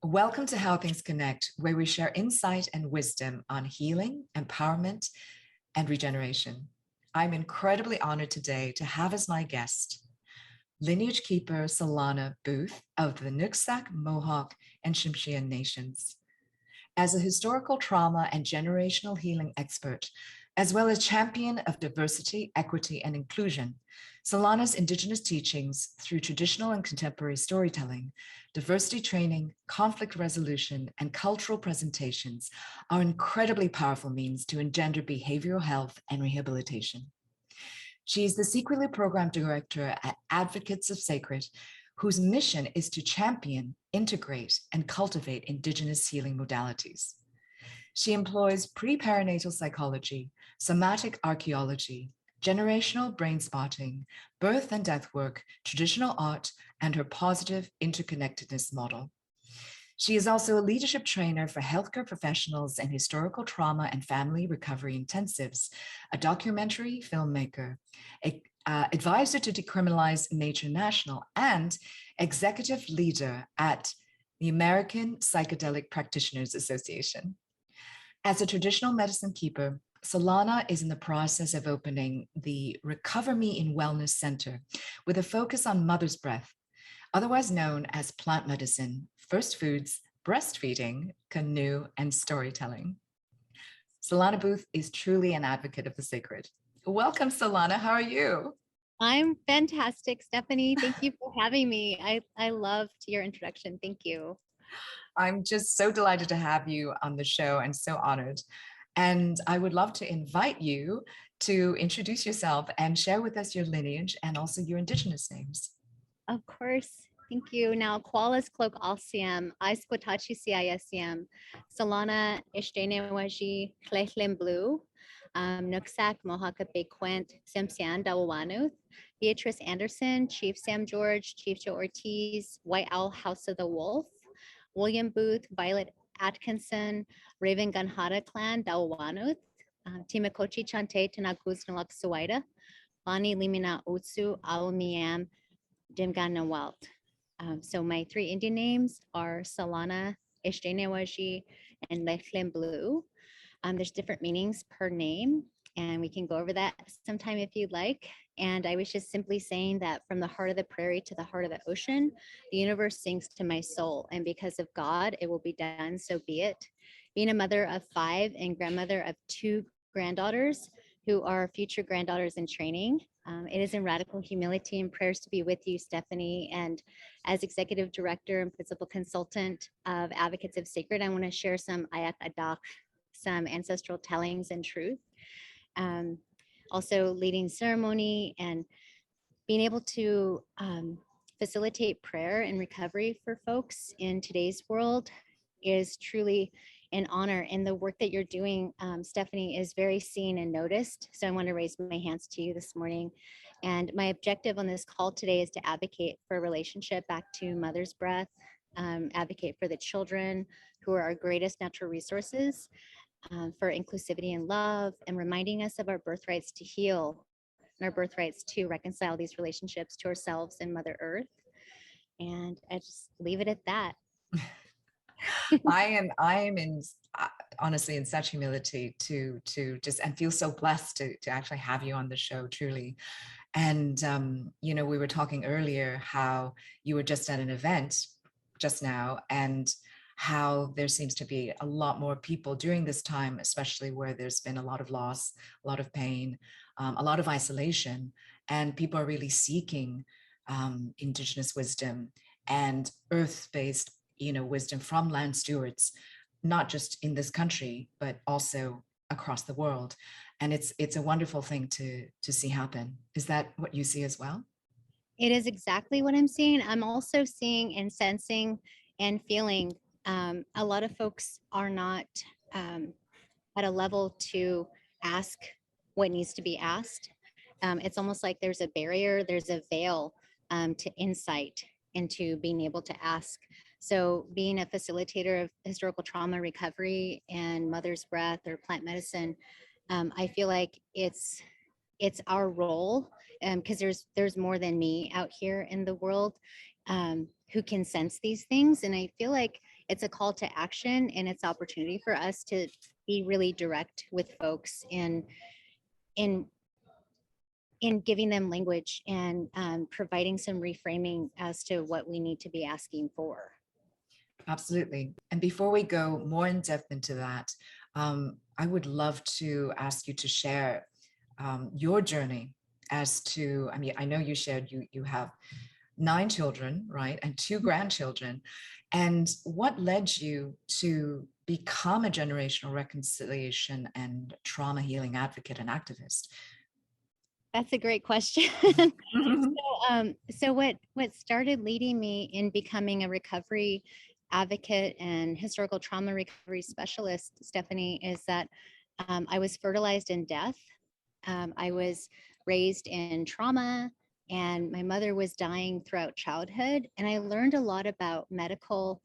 Welcome to How Things Connect, where we share insight and wisdom on healing, empowerment, and regeneration. I'm incredibly honored today to have as my guest Lineage Keeper Solana Booth of the Nooksak, Mohawk, and Ts'msyan nations. As a historical trauma and generational healing expert, as well as champion of diversity, equity, and inclusion, Solana's Indigenous teachings through traditional and contemporary storytelling, diversity training, conflict resolution, and cultural presentations are incredibly powerful means to engender behavioral health and rehabilitation. She is the secretly program director at Advocates of Sacred, whose mission is to champion, integrate, and cultivate Indigenous healing modalities. She employs pre-perinatal psychology, somatic archaeology, generational brain spotting, birth and death work, traditional art, and her positive interconnectedness model. She is also a leadership trainer for healthcare professionals and historical trauma and family recovery intensives, a documentary filmmaker, advisor to Decriminalize Nature National, and executive leader at the American Psychedelic Practitioners Association. As a traditional medicine keeper, Solana is in the process of opening the Recover Me in Wellness Center with a focus on mother's breath, otherwise known as plant medicine, first foods, breastfeeding, canoe, and storytelling. Solana Booth is truly an advocate of the sacred. Welcome, Solana. How are you? I'm fantastic, Stephanie. Thank you for having me. I loved your introduction. Thank you. I'm just so delighted to have you on the show and so honored. And I would love to invite you to introduce yourself and share with us your lineage and also your Indigenous names. Of course. Thank you. Now, Qualis Cloak Alciam, Aisquatachi CISCM, Solana Ishtanewaji, Chlechlim Blue, Nooksak, Mohawk and Ts'msyan, Dawawanuth, Beatrice Anderson, Chief Sam George, Chief Joe Ortiz, White Owl House of the Wolf, William Booth, Violet Atkinson, Raven Ganhada Clan, Dawawanuth, Timakochi Chante, Tanakuz Nalak Suwaida, Bani Limina Utsu, Awamiam, Dimgan Walt. So my three Indian names are Solana, Ishtanewaji, and Lechlem Blue. There's different meanings per name, and we can go over that sometime if you'd like. And I was just simply saying that from the heart of the prairie to the heart of the ocean, the universe sings to my soul. And because of God, it will be done, so be it. Being a mother of 5 and grandmother of 2 granddaughters who are future granddaughters in training, it is in radical humility and prayers to be with you, Stephanie. And as executive director and principal consultant of Advocates of Sacred, I want to share some Ayak Adak, some ancestral tellings and truth. Also leading ceremony and being able to facilitate prayer and recovery for folks in today's world is truly an honor. And the work that you're doing, Stephanie, is very seen and noticed. So I want to raise my hands to you this morning. And my objective on this call today is to advocate for a relationship back to mother's breath, advocate for the children who are our greatest natural resources, for inclusivity and love, and reminding us of our birthrights to heal and our birthrights to reconcile these relationships to ourselves and Mother Earth. And I just leave it at that. I am in honestly in such humility to just and feel so blessed to actually have you on the show, truly. And you know, we were talking earlier how you were just at an event just now, and how there seems to be a lot more people during this time, especially where there's been a lot of loss, a lot of pain, a lot of isolation, and people are really seeking Indigenous wisdom and earth-based, you know, wisdom from land stewards, not just in this country, but also across the world. And it's a wonderful thing to see happen. Is that what you see as well? It is exactly what I'm seeing. I'm also seeing and sensing and feeling a lot of folks are not at a level to ask what needs to be asked. It's almost like there's a barrier, there's a veil to insight into being able to ask. So being a facilitator of historical trauma recovery and mother's breath or plant medicine, I feel like it's our role, because there's more than me out here in the world who can sense these things. And I feel like it's a call to action, and it's opportunity for us to be really direct with folks in in giving them language and providing some reframing as to what we need to be asking for. Absolutely. And before we go more in depth into that, I would love to ask you to share your journey as to, I mean, I know you shared you have 9 children, right? And 2 grandchildren. And what led you to become a generational reconciliation and trauma healing advocate and activist? That's a great question. So what started leading me in becoming a recovery advocate and historical trauma recovery specialist, Stephanie, is that I was fertilized in death. I was raised in trauma, and my mother was dying throughout childhood. And I learned a lot about medical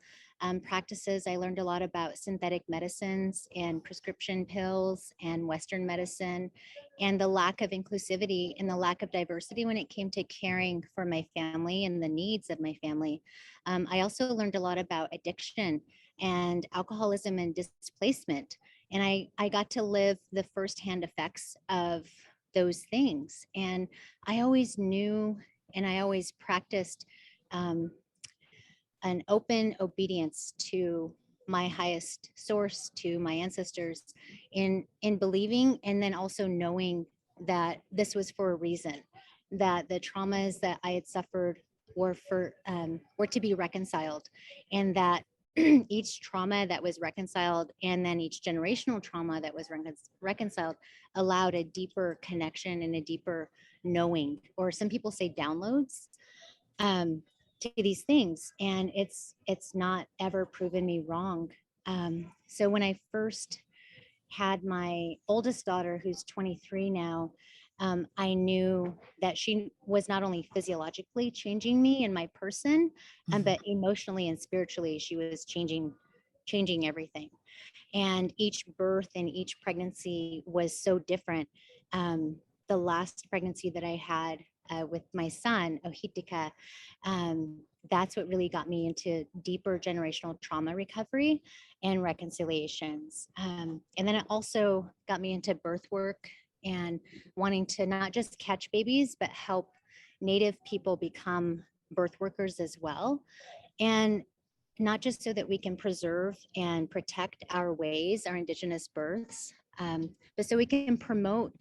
practices. I learned a lot about synthetic medicines and prescription pills and Western medicine, and the lack of inclusivity and the lack of diversity when it came to caring for my family and the needs of my family. I also learned a lot about addiction and alcoholism and displacement. And I got to live the firsthand effects of those things. And I always knew and I always practiced an open obedience to my highest source, to my ancestors, in believing and then also knowing that this was for a reason, that the traumas that I had suffered were to be reconciled, and that each trauma that was reconciled and then each generational trauma that was reconciled allowed a deeper connection and a deeper knowing, or some people say downloads, to these things. And it's not ever proven me wrong. So when I first had my oldest daughter, who's 23 now, I knew that she was not only physiologically changing me and my person, but emotionally and spiritually, she was changing everything. And each birth and each pregnancy was so different. The last pregnancy that I had with my son, Ohitika, that's what really got me into deeper generational trauma recovery and reconciliations. And then it also got me into birth work and wanting to not just catch babies, but help Native people become birth workers as well. And not just so that we can preserve and protect our ways, our Indigenous births, but so we can promote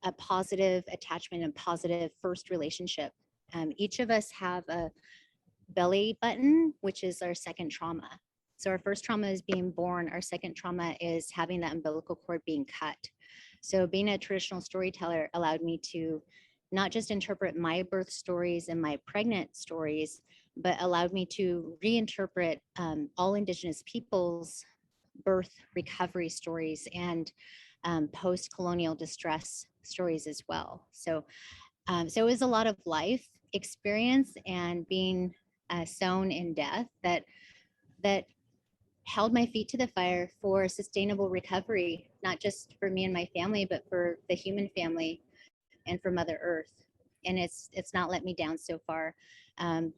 a positive attachment and positive first relationship. Each of us have a belly button, which is our second trauma. So our first trauma is being born. Our second trauma is having that umbilical cord being cut. So being a traditional storyteller allowed me to not just interpret my birth stories and my pregnant stories, but allowed me to reinterpret all Indigenous peoples' birth recovery stories and post-colonial distress stories as well. So it was a lot of life experience and being sown in death that held my feet to the fire for sustainable recovery, not just for me and my family, but for the human family and for Mother Earth. And it's not let me down so far.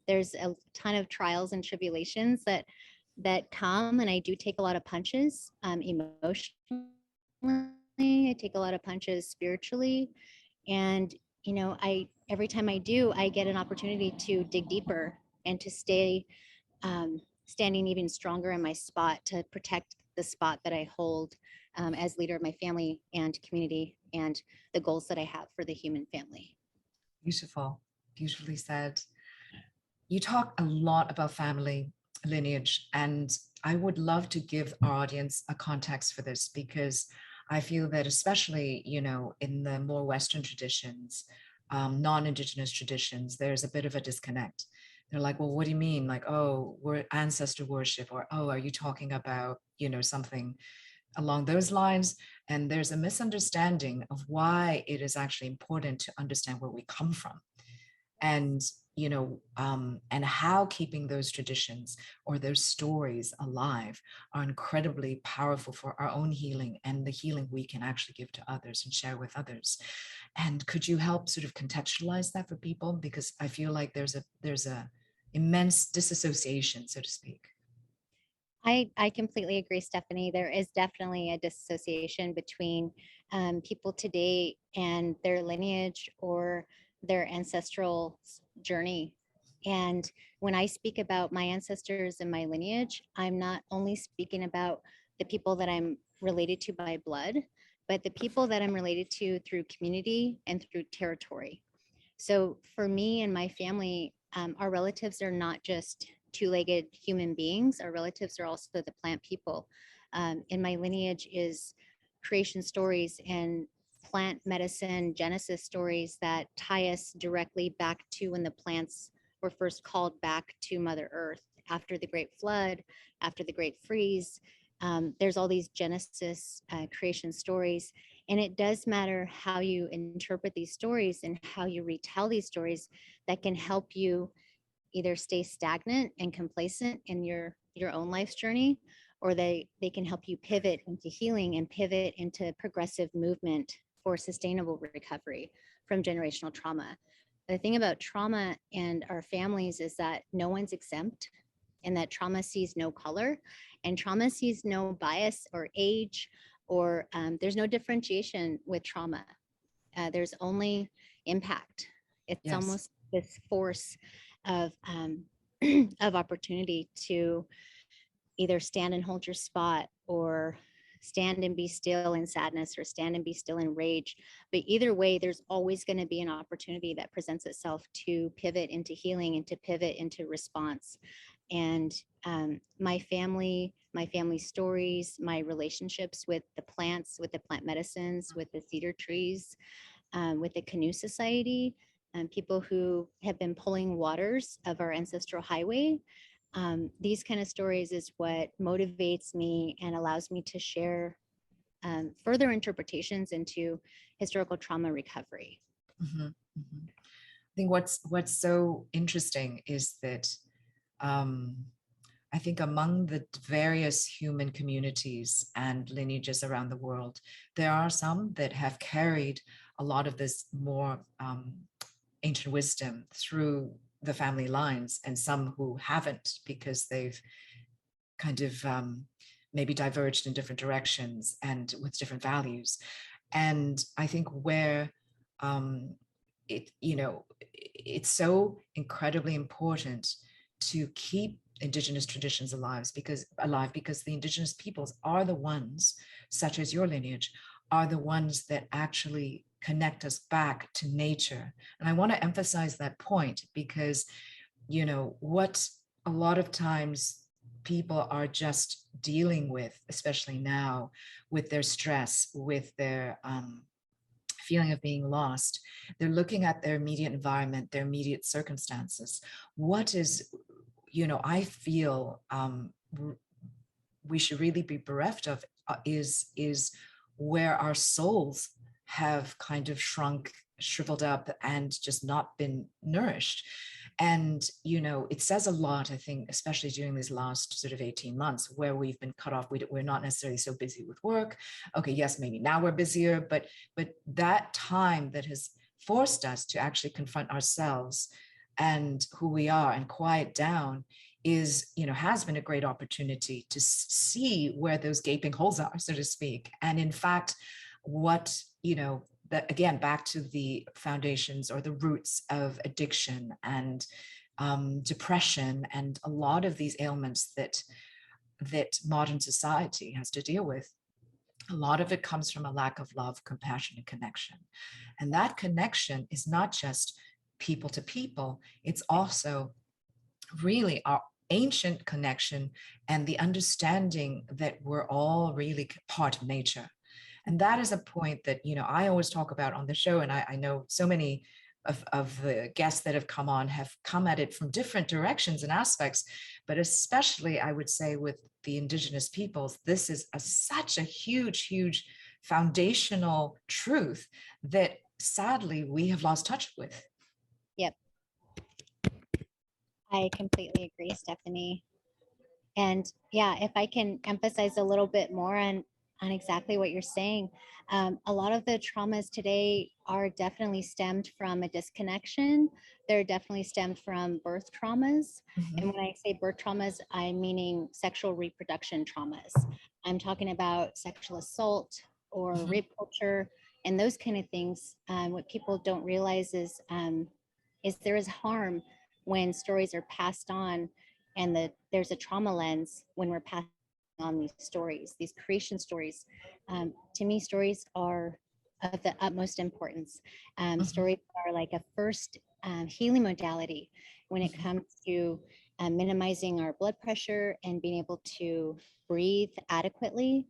There's a ton of trials and tribulations that come, and I do take a lot of punches emotionally. I take a lot of punches spiritually, and every time I do, I get an opportunity to dig deeper and to stay standing even stronger in my spot, to protect the spot that I hold as leader of my family and community and the goals that I have for the human family. Beautiful, beautifully said. You talk a lot about family lineage, and I would love to give our audience a context for this, because I feel that especially, in the more Western traditions, non-Indigenous traditions, there's a bit of a disconnect. They're like, well, what do you mean? Like, oh, we're ancestor worship, or, oh, are you talking about, something along those lines? And there's a misunderstanding of why it is actually important to understand where we come from. And and how keeping those traditions or those stories alive are incredibly powerful for our own healing and the healing we can actually give to others and share with others. And could you help sort of contextualize that for people? Because I feel like there's a immense disassociation, so to speak. I completely agree, Stephanie. There is definitely a dissociation between people today and their lineage or their ancestral journey. And when I speak about my ancestors and my lineage, I'm not only speaking about the people that I'm related to by blood, but the people that I'm related to through community and through territory. So for me and my family, our relatives are not just two-legged human beings. Our relatives are also the plant people. In my lineage is creation stories and plant medicine genesis stories that tie us directly back to when the plants were first called back to Mother Earth after the Great Flood, after the Great Freeze. There's all these genesis creation stories, and it does matter how you interpret these stories and how you retell these stories that can help you either stay stagnant and complacent in your own life's journey, or they can help you pivot into healing and pivot into progressive movement for sustainable recovery from generational trauma. The thing about trauma and our families is that no one's exempt, and that trauma sees no color, and trauma sees no bias or age, or there's no differentiation with trauma. There's only impact. It's Yes. almost this force of of opportunity to either stand and hold your spot, or stand and be still in sadness, or stand and be still in rage. But either way, there's always going to be an opportunity that presents itself to pivot into healing and to pivot into response. And my family stories, my relationships with the plants, with the plant medicines, with the cedar trees, with the Canoe Society, people who have been pulling waters of our ancestral highway. These kind of stories is what motivates me and allows me to share further interpretations into historical trauma recovery. Mm-hmm. Mm-hmm. I think what's so interesting is that um, I think among the various human communities and lineages around the world, there are some that have carried a lot of this more ancient wisdom through the family lines, and some who haven't because they've kind of maybe diverged in different directions and with different values. And I think where it, it's so incredibly important to keep Indigenous traditions alive because the Indigenous peoples are the ones, such as your lineage, are the ones that actually connect us back to nature. And I want to emphasize that point because, what a lot of times people are just dealing with, especially now, with their stress, with their feeling of being lost, they're looking at their immediate environment, their immediate circumstances. What is, I feel we should really be bereft of is where our souls have kind of shrunk, shriveled up, and just not been nourished. And, it says a lot, I think, especially during these last sort of 18 months where we've been cut off. We're not necessarily so busy with work. Okay, yes, maybe now we're busier, but that time that has forced us to actually confront ourselves and who we are and quiet down has been a great opportunity to see where those gaping holes are, so to speak. And in fact, what, that again, back to the foundations or the roots of addiction and depression and a lot of these ailments that modern society has to deal with. A lot of it comes from a lack of love, compassion, and connection. And that connection is not just people to people, it's also really our ancient connection and the understanding that we're all really part of nature. And that is a point that, I always talk about on the show. And I know so many of the guests that have come on have come at it from different directions and aspects, but especially I would say with the Indigenous peoples, this is such a huge, huge foundational truth that sadly we have lost touch with. Yep, I completely agree, Stephanie. And yeah, if I can emphasize a little bit more on on exactly what you're saying. A lot of the traumas today are definitely stemmed from a disconnection. They're definitely stemmed from birth traumas. And when I say birth traumas, I'm meaning sexual reproduction traumas. I'm talking about sexual assault or rape culture and those kind of things. What people don't realize is there is harm when stories are passed on, and there's a trauma lens when we're passing on these stories, these creation stories. To me, stories are of the utmost importance. Stories are like a first healing modality when it comes to minimizing our blood pressure and being able to breathe adequately.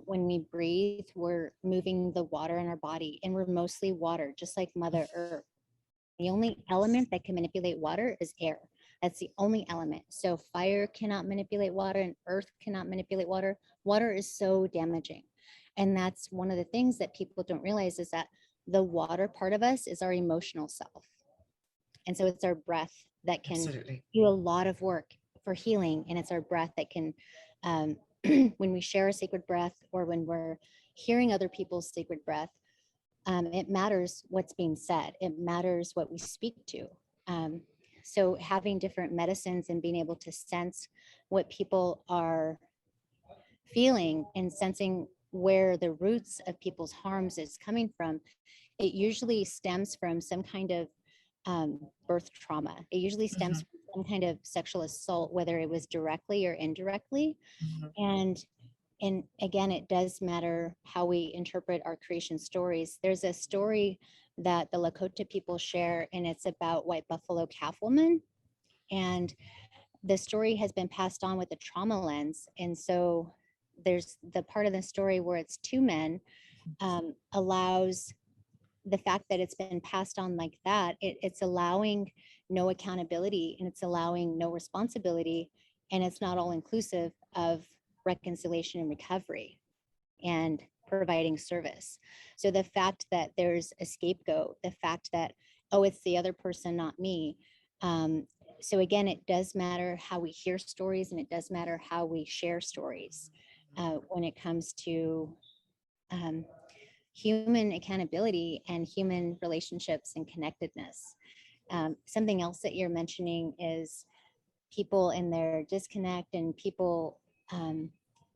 When we breathe, we're moving the water in our body, and we're mostly water, just like Mother Earth. The only element that can manipulate water is air. That's the only element. So fire cannot manipulate water and earth cannot manipulate water. Water is so damaging. And that's one of the things that people don't realize is that the water part of us is our emotional self. And so it's our breath that can Absolutely. do a lot of work for healing. And it's our breath that can, when we share a sacred breath or when we're hearing other people's sacred breath, it matters what's being said. It matters what we speak to. So having different medicines and being able to sense what people are feeling and sensing where the roots of people's harms is coming from, it usually stems from some kind of birth trauma. It usually stems from some kind of sexual assault, whether it was directly or indirectly. And again, it does matter how we interpret our creation stories. There's a story that the Lakota people share, and it's about white buffalo calf woman. And the story has been passed on with a trauma lens. And so there's the part of the story where it's two men, allows the fact that it's been passed on like that, it's allowing no accountability and it's allowing no responsibility. And it's not all inclusive of reconciliation and recovery and providing service. So the fact that there's a scapegoat, the fact that, oh, it's the other person, not me. So again, it does matter how we hear stories and it does matter how we share stories when it comes to human accountability and human relationships and connectedness. Something else that you're mentioning is people in their disconnect and people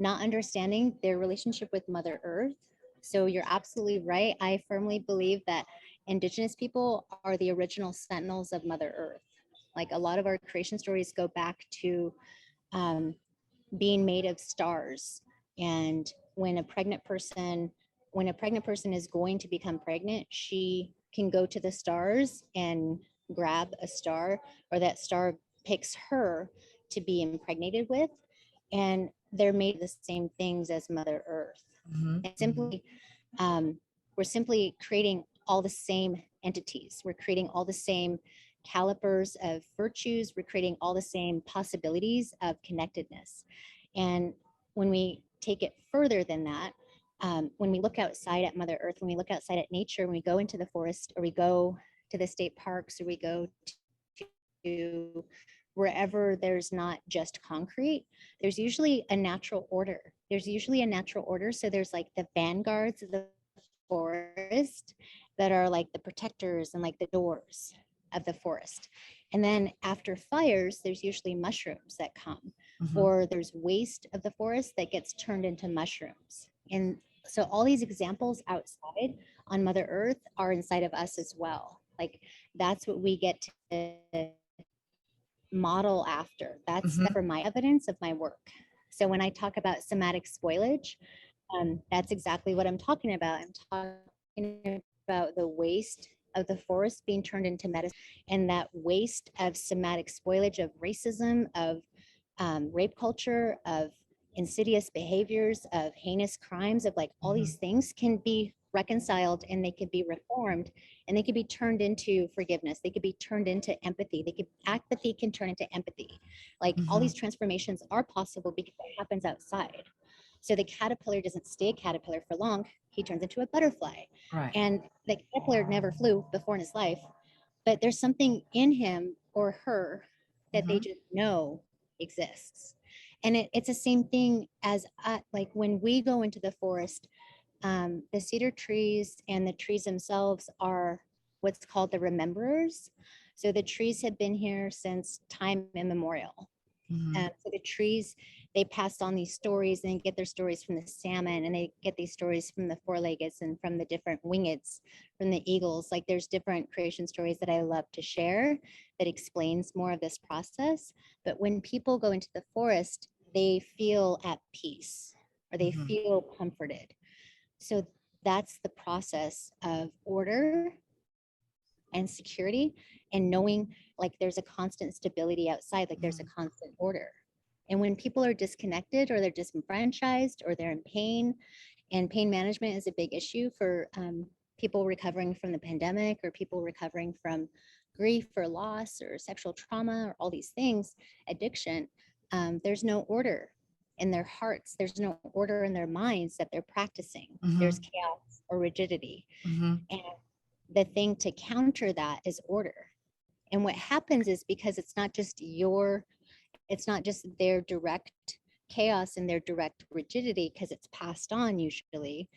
not understanding their relationship with Mother Earth. So you're absolutely right. I firmly believe that Indigenous people are the original sentinels of Mother Earth. Like a lot of our creation stories go back to being made of stars. And when a pregnant person is going to become pregnant, she can go to the stars and grab a star, or that star picks her to be impregnated with. And they're made the same things as Mother Earth. And simply, we're simply creating all the same entities. We're creating all the same calipers of virtues. We're creating all the same possibilities of connectedness. And when we take it further than that, when we look outside at Mother Earth, when we look outside at nature, when we go into the forest or we go to the state parks or we go to wherever there's not just concrete, there's usually a natural order. So there's like the vanguards of the forest that are like the protectors and like the doors of the forest. And then after fires, there's usually mushrooms that come, or there's waste of the forest that gets turned into mushrooms. And so all these examples outside on Mother Earth are inside of us as well. Like that's what we get to model after. That's for my evidence of my work. So when I talk about somatic spoilage, that's exactly what I'm talking about. I'm talking about the waste of the forest being turned into medicine, and that waste of somatic spoilage of racism, of rape culture, of insidious behaviors, of heinous crimes, of like all these things can be reconciled and they could be reformed and they could be turned into forgiveness. They could be turned into empathy. Apathy can turn into empathy. Like all these transformations are possible because it happens outside. So the caterpillar doesn't stay a caterpillar for long. He turns into a butterfly. Right. And the caterpillar never flew before in his life, but there's something in him or her that they just know exists. And it's the same thing as like when we go into the forest, the cedar trees and the trees themselves are what's called the rememberers. So the trees have been here since time immemorial. So the trees, they pass on these stories, and they get their stories from the salmon, and they get these stories from the four-leggeds and from the different wingeds, from the eagles. Like there's different creation stories that I love to share that explains more of this process. But when people go into the forest, they feel at peace or they feel comforted. So that's the process of order and security, and knowing like there's a constant stability outside, like there's a constant order. And when people are disconnected or they're disenfranchised or they're in pain, and pain management is a big issue for people recovering from the pandemic or people recovering from grief or loss or sexual trauma or all these things, addiction, there's no order in their hearts. There's no order in their minds that they're practicing. There's chaos or rigidity. And the thing to counter that is order. And what happens is, because it's not just their direct chaos and their direct rigidity, because it's passed on usually,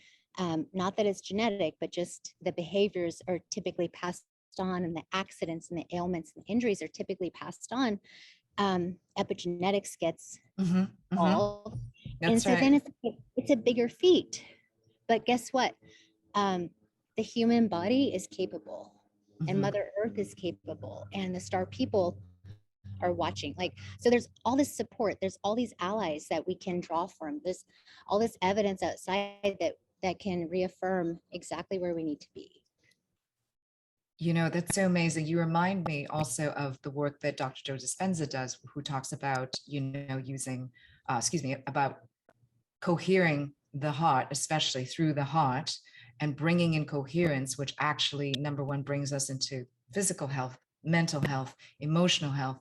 not that it's genetic, but just the behaviors are typically passed on, and the accidents and the ailments and the injuries are typically passed on. Epigenetics gets involved. And so then it's a bigger feat. But guess what? The human body is capable, and Mother Earth is capable, and the star people are watching. Like, so there's all this support, there's all these allies that we can draw from. There's all this evidence outside that can reaffirm exactly where we need to be. You know, that's so amazing. You remind me also of the work that Dr. Joe Dispenza does, who talks about, you know, using, about cohering the heart, especially through the heart, and bringing in coherence, which actually, number one, brings us into physical health, mental health, emotional health.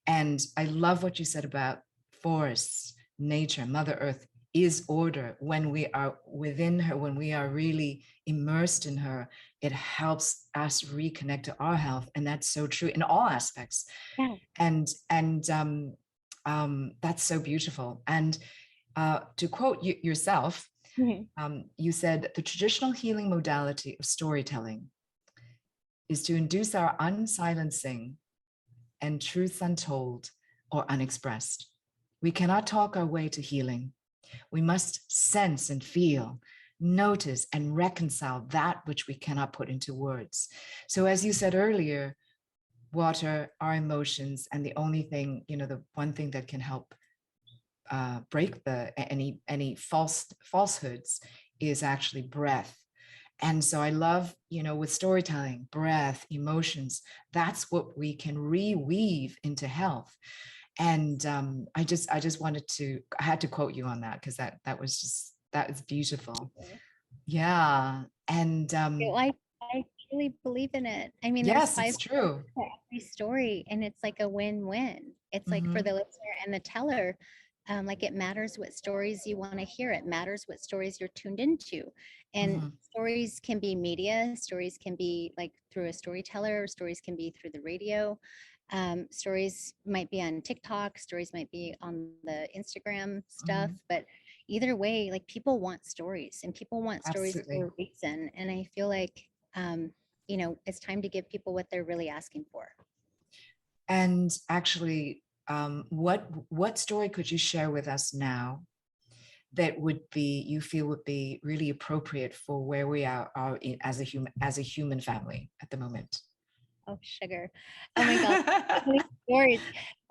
And I love what you said about forests, nature, Mother Earth is order. When we are within her, when we are really immersed in her, it helps us reconnect to our health. And that's so true in all aspects. Yeah. And that's so beautiful. And to quote yourself, you said the traditional healing modality of storytelling is to induce our unsilencing and truths untold or unexpressed. We cannot talk our way to healing. We must sense and feel, notice and reconcile that which we cannot put into words. So as you said earlier, water, our emotions, and the only thing, you know, the one thing that can help break any falsehoods is actually breath. And so I love, you know, with storytelling, breath, emotions, that's what we can reweave into health. And I just I had to quote you on that, because that was beautiful. Yeah. And I truly believe in it. I mean, there's yes, 5 it's true. for every story, and it's like a win-win. It's like for the listener and the teller, like it matters what stories you want to hear. It matters what stories you're tuned into. And stories can be media, stories can be like through a storyteller, stories can be through the radio. Stories might be on TikTok, stories might be on the Instagram stuff, but either way, like people want stories, and people want stories for a reason. And I feel like, you know, it's time to give people what they're really asking for. And actually, what story could you share with us now that you feel would be really appropriate for where we are as a human family at the moment? Oh, sugar. Oh my God. Stories.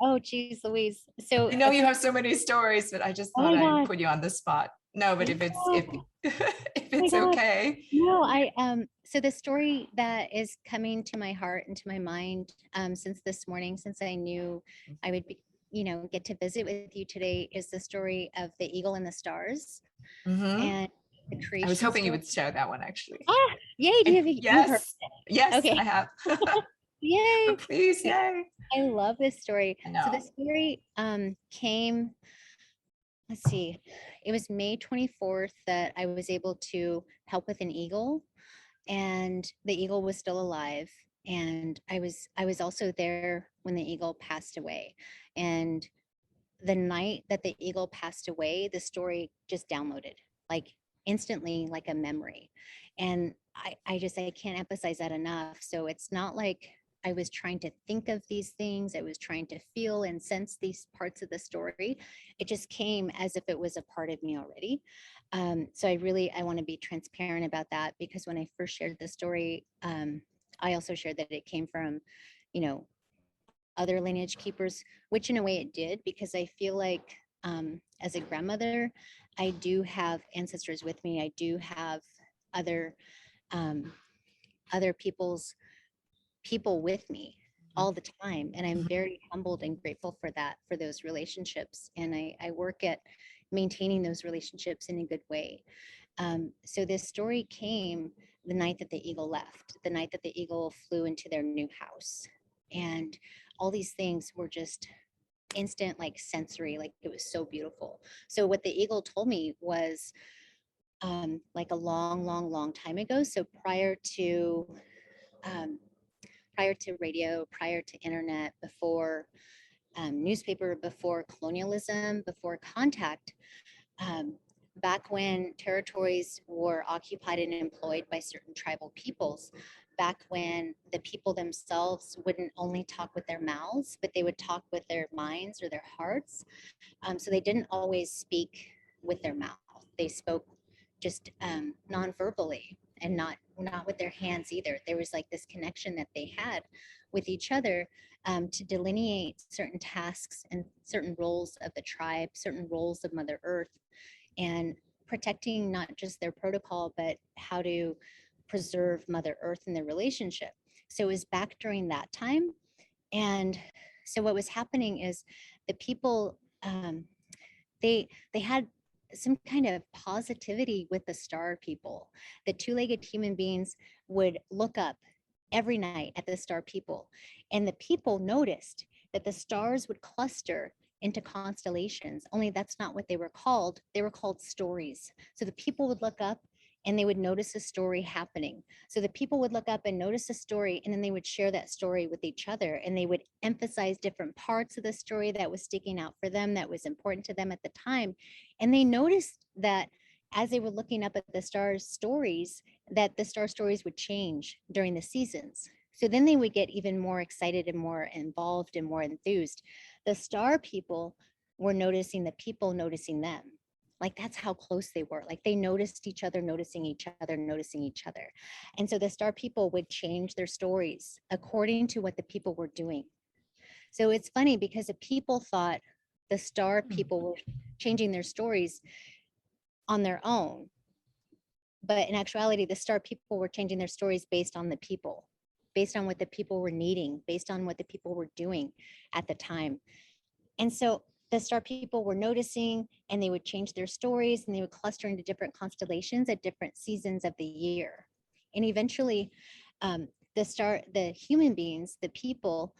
Oh, geez, Louise. So I know you have so many stories, but I just thought I'd put you on the spot. No, but if it's okay. No, so the story that is coming to my heart and to my mind since this morning, since I knew I would be, you know, get to visit with you today, is the story of the eagle and the stars. And the creation. I was hoping you would share that one, actually. Ah, yay! Yes, heard yes, okay. I have. Yay! Please, yay! I love this story. I So the story came. Let's see. It was May 24th that I was able to help with an eagle, and the eagle was still alive. And I was also there when the eagle passed away. And the night that the eagle passed away, the story just downloaded like instantly, like a memory. And I can't emphasize that enough. So it's not like I was trying to think of these things. I was trying to feel and sense these parts of the story. It just came as if it was a part of me already. So I want to be transparent about that, because when I first shared the story, I also shared that it came from, you know, other lineage keepers, which in a way it did, because I feel like as a grandmother, I do have ancestors with me. I do have other um, other people with me all the time, and I'm very humbled and grateful for that, for those relationships. And I work at maintaining those relationships in a good way. So this story came the night that the eagle left, the night that the eagle flew into their new house. And all these things were just instant, like sensory, like it was so beautiful. So what the eagle told me was like a long time ago. So prior to radio, prior to internet, before newspaper, before colonialism, before contact, um, back when territories were occupied and employed by certain tribal peoples, back when the people themselves wouldn't only talk with their mouths, but they would talk with their minds or their hearts. So they didn't always speak with their mouth. They spoke just non-verbally, and not with their hands either. There was like this connection that they had with each other to delineate certain tasks and certain roles of the tribe, certain roles of Mother Earth, and protecting not just their protocol, but how to preserve Mother Earth in the relationship. So it was back during that time. And so what was happening is the people, they had some kind of positivity with the star people. The two-legged human beings would look up every night at the star people, and the people noticed that the stars would cluster into constellations, only that's not what they were called. They were called stories. So the people would look up and they would notice a story happening. So the people would look up and notice a story, and then they would share that story with each other, and they would emphasize different parts of the story that was sticking out for them, that was important to them at the time. And they noticed that as they were looking up at the star stories, that the star stories would change during the seasons. So then they would get even more excited and more involved and more enthused. The star people were noticing the people noticing them. Like that's how close they were. Like they noticed each other, noticing each other, noticing each other. And so the star people would change their stories according to what the people were doing. So it's funny because the people thought the star people were changing their stories on their own. But in actuality, the star people were changing their stories based on the people, based on what the people were needing, based on what the people were doing at the time. And so the star people were noticing, and they would change their stories, and they would cluster into different constellations at different seasons of the year. And eventually, the human beings, the people,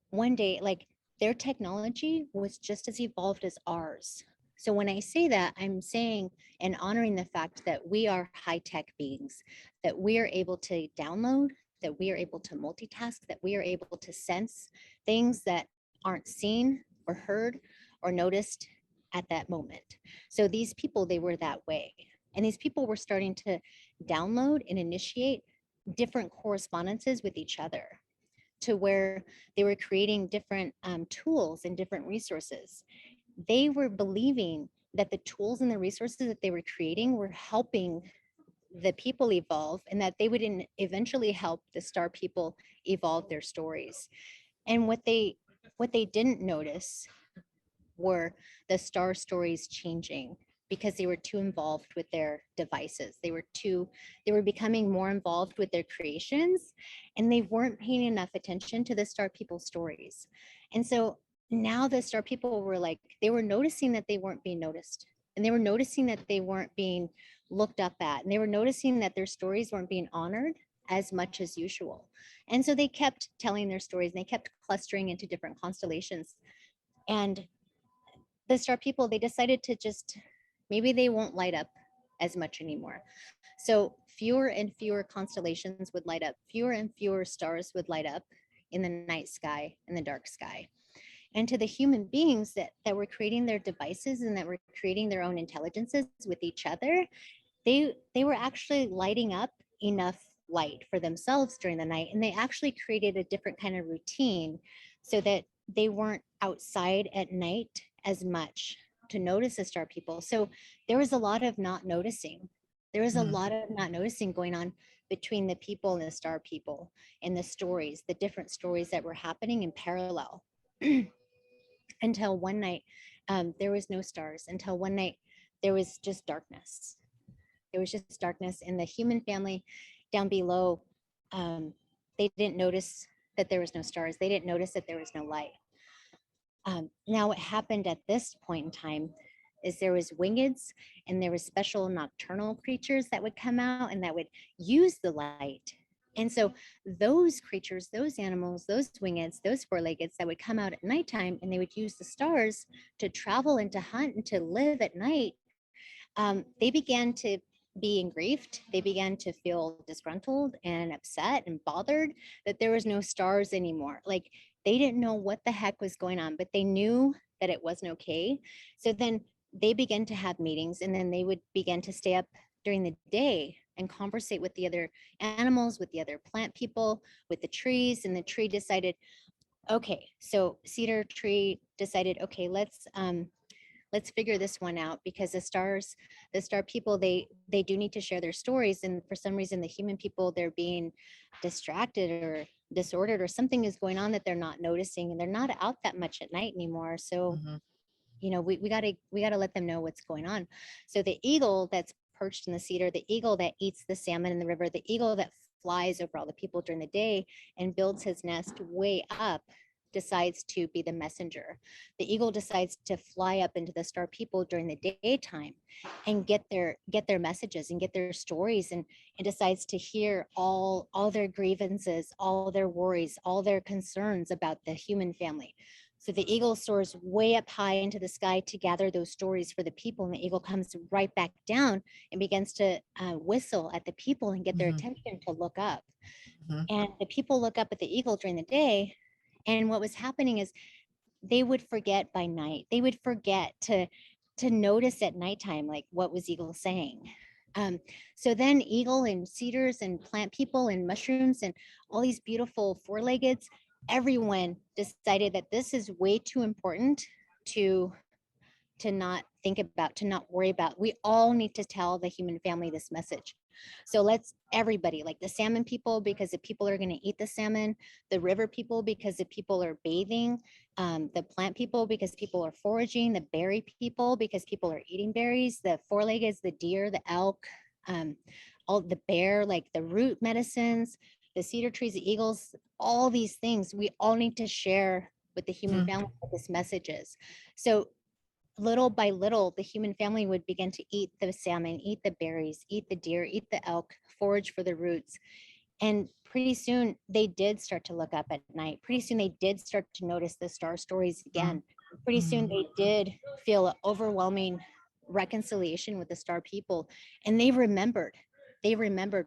one day, like their technology was just as evolved as ours. So when I say that, I'm saying and honoring the fact that we are high-tech beings, that we are able to download, that we are able to multitask, that we are able to sense things that aren't seen or heard or noticed at that moment. So these people, they were that way. And these people were starting to download and initiate different correspondences with each other, to where they were creating different tools and different resources. They were believing that the tools and the resources that they were creating were helping the people evolve, and that they would eventually help the star people evolve their stories. And what they didn't notice were the star stories changing, because they were too involved with their devices. They were becoming more involved with their creations, and they weren't paying enough attention to the star people stories. And so now the star people were like, they were noticing that they weren't being noticed, and they were noticing that they weren't being looked up at, and they were noticing that their stories weren't being honored as much as usual. And so they kept telling their stories, and they kept clustering into different constellations. And the star people, they decided to just, maybe they won't light up as much anymore. So fewer and fewer constellations would light up, fewer and fewer stars would light up in the night sky, in the dark sky. And to the human beings that were creating their devices and that were creating their own intelligences with each other, they were actually lighting up enough light for themselves during the night. And they actually created a different kind of routine so that they weren't outside at night as much to notice the star people. So there was a lot of not noticing. There was a lot of not noticing going on between the people and the star people, and the stories, the different stories that were happening in parallel. Until one night, there was no stars. Until one night, there was just darkness. There was just darkness, and the human family down below, they didn't notice that there was no stars. They didn't notice that there was no light. Now what happened at this point in time is there was wingeds, and there was special nocturnal creatures that would come out and that would use the light. And so those creatures, those animals, those wingeds, those four-leggeds that would come out at nighttime, and they would use the stars to travel and to hunt and to live at night, they began to be engrieved. They began to feel disgruntled and upset and bothered that there was no stars anymore. Like, they didn't know what the heck was going on, but they knew that it wasn't okay. So then they began to have meetings, and then they would begin to stay up during the day and conversate with the other animals, with the other plant people, with the trees. And the tree decided, okay, so cedar tree decided, okay, let's figure this one out, because the star people, they do need to share their stories. And for some reason, the human people, they're being distracted or disordered, or something is going on that they're not noticing, and they're not out that much at night anymore. So we gotta let them know what's going on. So the eagle that's perched in the cedar, the eagle that eats the salmon in the river, the eagle that flies over all the people during the day and builds his nest way up, decides to be the messenger. The eagle decides to fly up into the star people during the daytime and get their messages and get their stories, and decides to hear all their grievances, all their worries, all their concerns about the human family. So the eagle soars way up high into the sky to gather those stories for the people, and the eagle comes right back down and begins to whistle at the people and get their attention to look up. And the people look up at the eagle during the day, and what was happening is they would forget by night. They would forget to notice at nighttime, like, what was eagle saying. So then eagle and cedars and plant people and mushrooms and all these beautiful four-leggeds, everyone decided that this is way too important to not think about, to not worry about. We all need to tell the human family this message. So let's everybody, like the salmon people, because the people are going to eat the salmon, the river people, because the people are bathing, the plant people, because people are foraging, the berry people, because people are eating berries, the four-leggeds, the deer, the elk, all the bear, like the root medicines, the cedar trees, the eagles, all these things, we all need to share with the human family what this message is. So little by little, the human family would begin to eat the salmon, eat the berries, eat the deer, eat the elk, forage for the roots. And pretty soon they did start to look up at night. Pretty soon they did start to notice the star stories again. Pretty soon they did feel an overwhelming reconciliation with the star people. And they remembered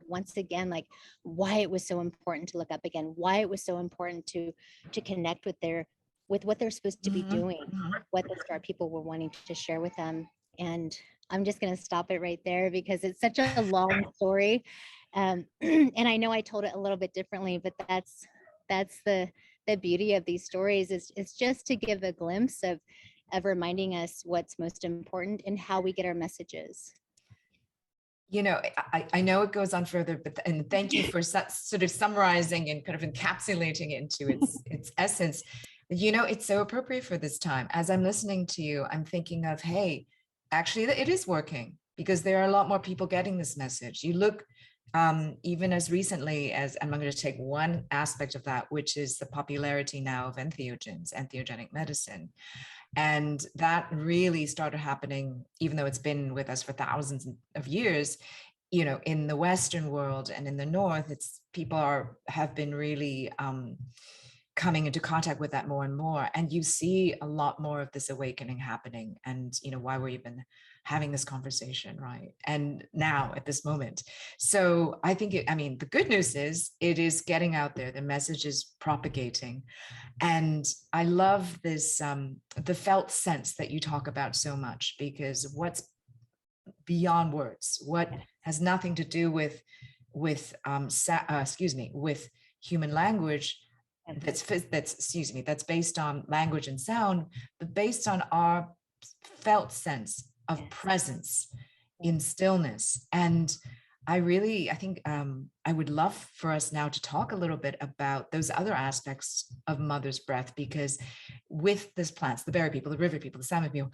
once again, like, why it was so important to look up again, why it was so important to connect with what they're supposed to be doing, what the star people were wanting to share with them. And I'm just going to stop it right there because it's such a long story. And I know I told it a little bit differently, but that's the beauty of these stories, is it's just to give a glimpse of reminding us what's most important and how we get our messages. I know it goes on further, and thank you for sort of summarizing and kind of encapsulating it into its essence. It's so appropriate for this time. As I'm listening to you, I'm thinking of, hey, actually, it is working, because there are a lot more people getting this message. You look, even as recently as, and I'm going to take one aspect of that, which is the popularity now of entheogens, entheogenic medicine. And that really started happening, even though it's been with us for thousands of years, in the Western world and in the North, people have been really coming into contact with that more and more, and you see a lot more of this awakening happening, and why we're even having this conversation right and now at this moment. So I think the good news is it is getting out there, the message is propagating. And I love this the felt sense that you talk about so much, because what's beyond words, what has nothing to do with with human language, that's based on language and sound, but based on our felt sense of presence in stillness. And I think I would love for us now to talk a little bit about those other aspects of mother's breath, because with these plants, the berry people, the river people, the salmon people,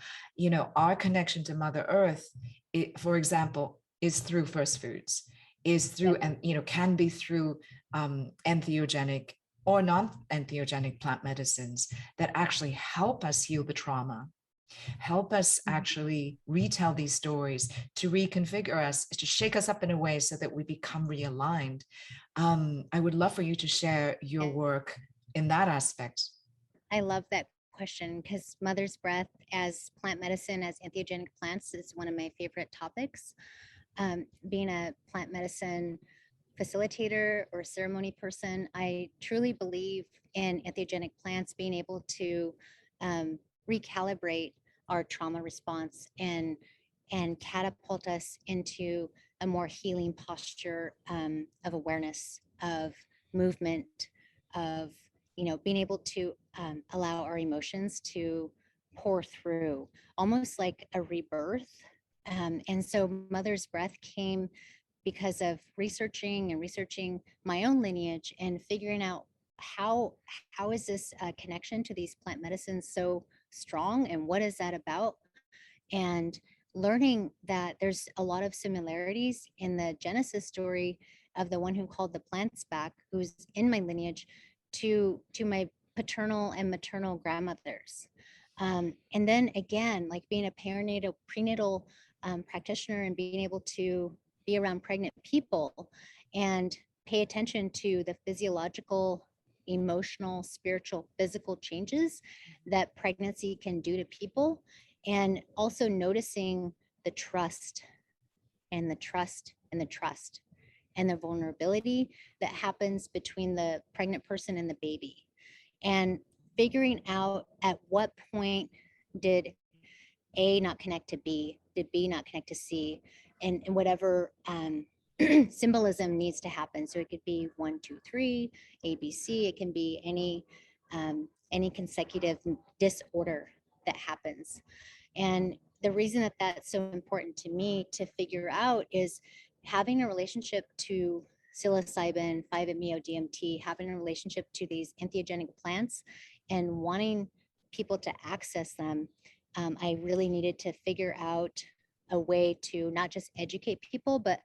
our connection to Mother Earth, for example, is through first foods, is through, and can be through entheogenic or non-entheogenic plant medicines that actually help us heal the trauma, help us actually retell these stories, to reconfigure us, to shake us up in a way so that we become realigned. I would love for you to share your work in that aspect. I love that question, because mother's breath as plant medicine, as entheogenic plants, is one of my favorite topics. Being a plant medicine facilitator or ceremony person, I truly believe in entheogenic plants being able to recalibrate our trauma response and catapult us into a more healing posture of awareness, of movement, of being able to allow our emotions to pour through, almost like a rebirth. And so mother's breath came because of researching my own lineage and figuring out how is this connection to these plant medicines so strong, and what is that about, and learning that there's a lot of similarities in the genesis story of the one who called the plants back, who's in my lineage, to my paternal and maternal grandmothers. And then again, like being a prenatal practitioner and being able to be around pregnant people and pay attention to the physiological, emotional, spiritual, physical changes that pregnancy can do to people, and also noticing the trust and the trust and the trust and the vulnerability that happens between the pregnant person and the baby, and figuring out at what point did A not connect to B, did B not connect to C, and whatever symbolism needs to happen. So it could be 1, 2, 3, ABC. It can be any consecutive disorder that happens. And the reason that that's so important to me to figure out is having a relationship to psilocybin, 5-MeO-DMT, having a relationship to these entheogenic plants and wanting people to access them. I really needed to figure out a way to not just educate people, but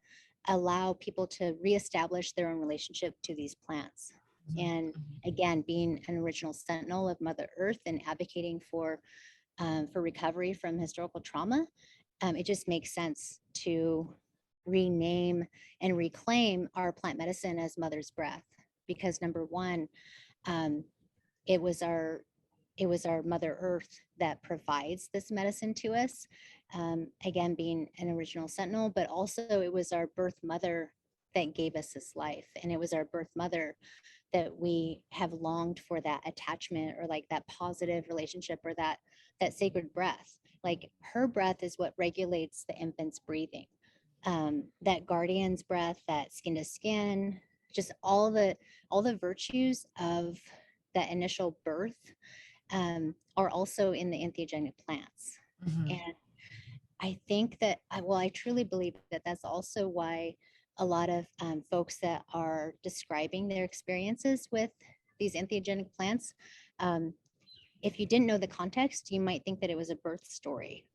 allow people to reestablish their own relationship to these plants. And again, being an original sentinel of Mother Earth and advocating for recovery from historical trauma, it just makes sense to rename and reclaim our plant medicine as mother's breath, because number one, it was our Mother Earth that provides this medicine to us. Again, being an original sentinel, but also it was our birth mother that gave us this life, and it was our birth mother that we have longed for, that attachment or like that positive relationship, or that sacred breath. Like her breath is what regulates the infant's breathing. That guardian's breath, that skin to skin, just all the virtues of that initial birth are also in the entheogenic plants. And I think that, I truly believe that that's also why a lot of folks that are describing their experiences with these entheogenic plants, if you didn't know the context, you might think that it was a birth story.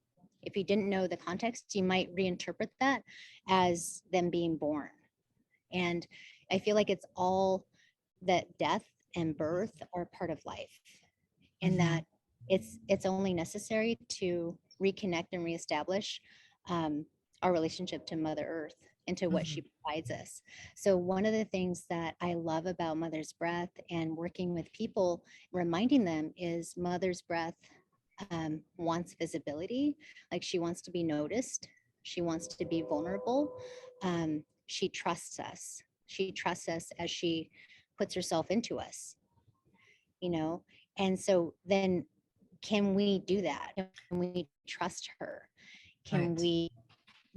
If you didn't know the context, you might reinterpret that as them being born. And I feel like it's all that death and birth are part of life, and that it's only necessary to reconnect and reestablish our relationship to Mother Earth into what she provides us. So one of the things that I love about Mother's Breath and working with people, reminding them, is Mother's Breath wants visibility. Like, she wants to be noticed. She wants to be vulnerable. She trusts us. She trusts us as she puts herself into us, you know? And so then, can we do that? Can we trust her? Can Right. we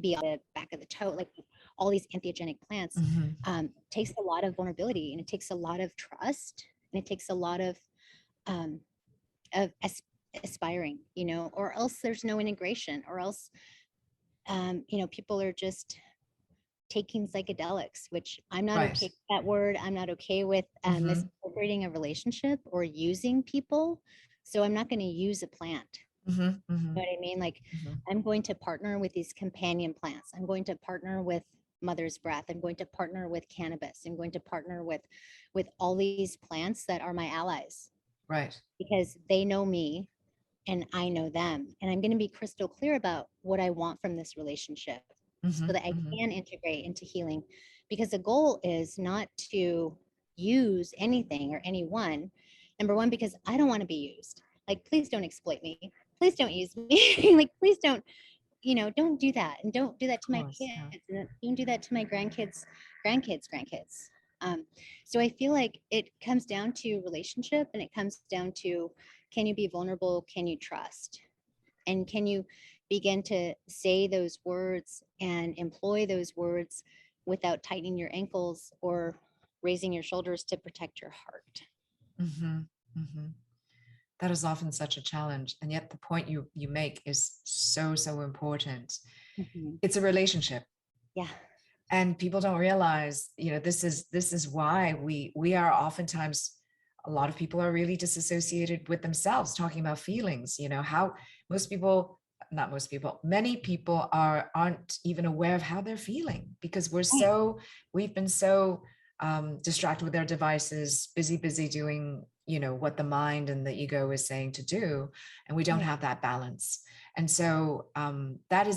be on the back of the toe? Like, all these entheogenic plants takes a lot of vulnerability, and it takes a lot of trust, and it takes a lot of um, aspiring, you know, or else there's no integration, or else, you know, people are just taking psychedelics, which I'm not okay with that word. I'm not okay with misappropriating a relationship or using people. So I'm not going to use a plant. You know what I mean? Like, I'm going to partner with these companion plants. I'm going to partner with Mother's Breath. I'm going to partner with cannabis. I'm going to partner with all these plants that are my allies. Right. Because they know me and I know them. And I'm going to be crystal clear about what I want from this relationship so that I can integrate into healing. Because the goal is not to use anything or anyone. Number one, because I don't want to be used. Like, please don't exploit me. Please don't use me. Like, please don't, you know, don't do that. And don't do that to my kids. And don't do that to my grandkids. So I feel like it comes down to relationship, and it comes down to, can you be vulnerable? Can you trust? And can you begin to say those words and employ those words without tightening your ankles or raising your shoulders to protect your heart? That is often such a challenge. And yet the point you make is so, so important. It's a relationship. Yeah. And people don't realize, you know, this is why we are oftentimes, a lot of people are really disassociated with themselves, talking about feelings. You know, how many people aren't even aware of how they're feeling, because we've been so distracted with our devices, busy doing, you know, what the mind and the ego is saying to do, and we don't have that balance. And so that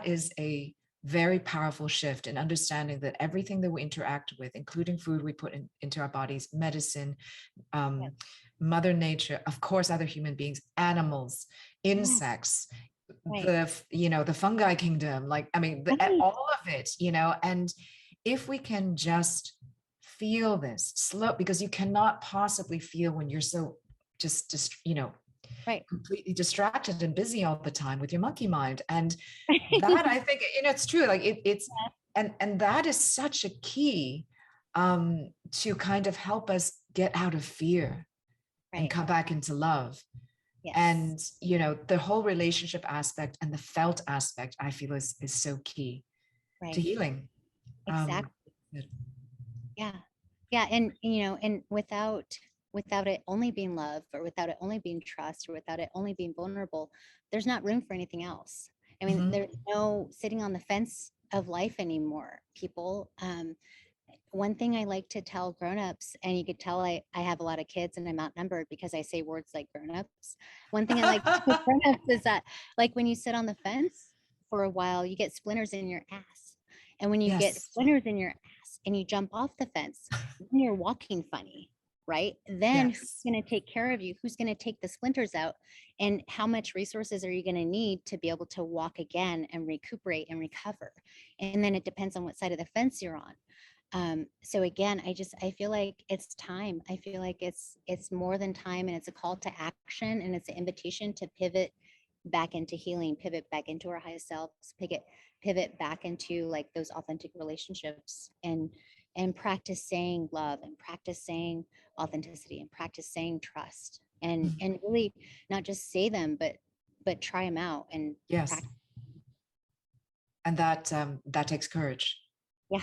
is a very powerful shift in understanding that everything that we interact with, including food we put into our bodies, medicine, Mother Nature, of course, other human beings, animals, insects, the fungi kingdom, like, I mean, all of it, you know. And if we can just feel this slow, because you cannot possibly feel when you're so just you know, completely distracted and busy all the time with your monkey mind. And that, I think, you know, it's true. Like it's and that is such a key to kind of help us get out of fear and come back into love. And, you know, the whole relationship aspect and the felt aspect, I feel is so key to healing. Exactly. Yeah. And, you know, and without it only being love, or without it only being trust, or without it only being vulnerable, there's not room for anything else. I mean, there's no sitting on the fence of life anymore, people. One thing I like to tell grownups, and you could tell I have a lot of kids and I'm outnumbered because I say words like grownups. One thing I like to tell grownups is that, like, when you sit on the fence for a while, you get splinters in your ass. And when you get splinters in your ass and you jump off the fence, then you're walking funny, right? Then who's going to take care of you? Who's going to take the splinters out? And how much resources are you going to need to be able to walk again and recuperate and recover? And then it depends on what side of the fence you're on. So again, I feel like it's time. I feel like it's more than time, and it's a call to action, and it's an invitation to pivot back into healing, pivot back into our highest selves, pivot back into like those authentic relationships, and practice saying love, and practice saying authenticity, and practice saying trust, and really not just say them, but try them out and practice. And that takes courage. Yeah.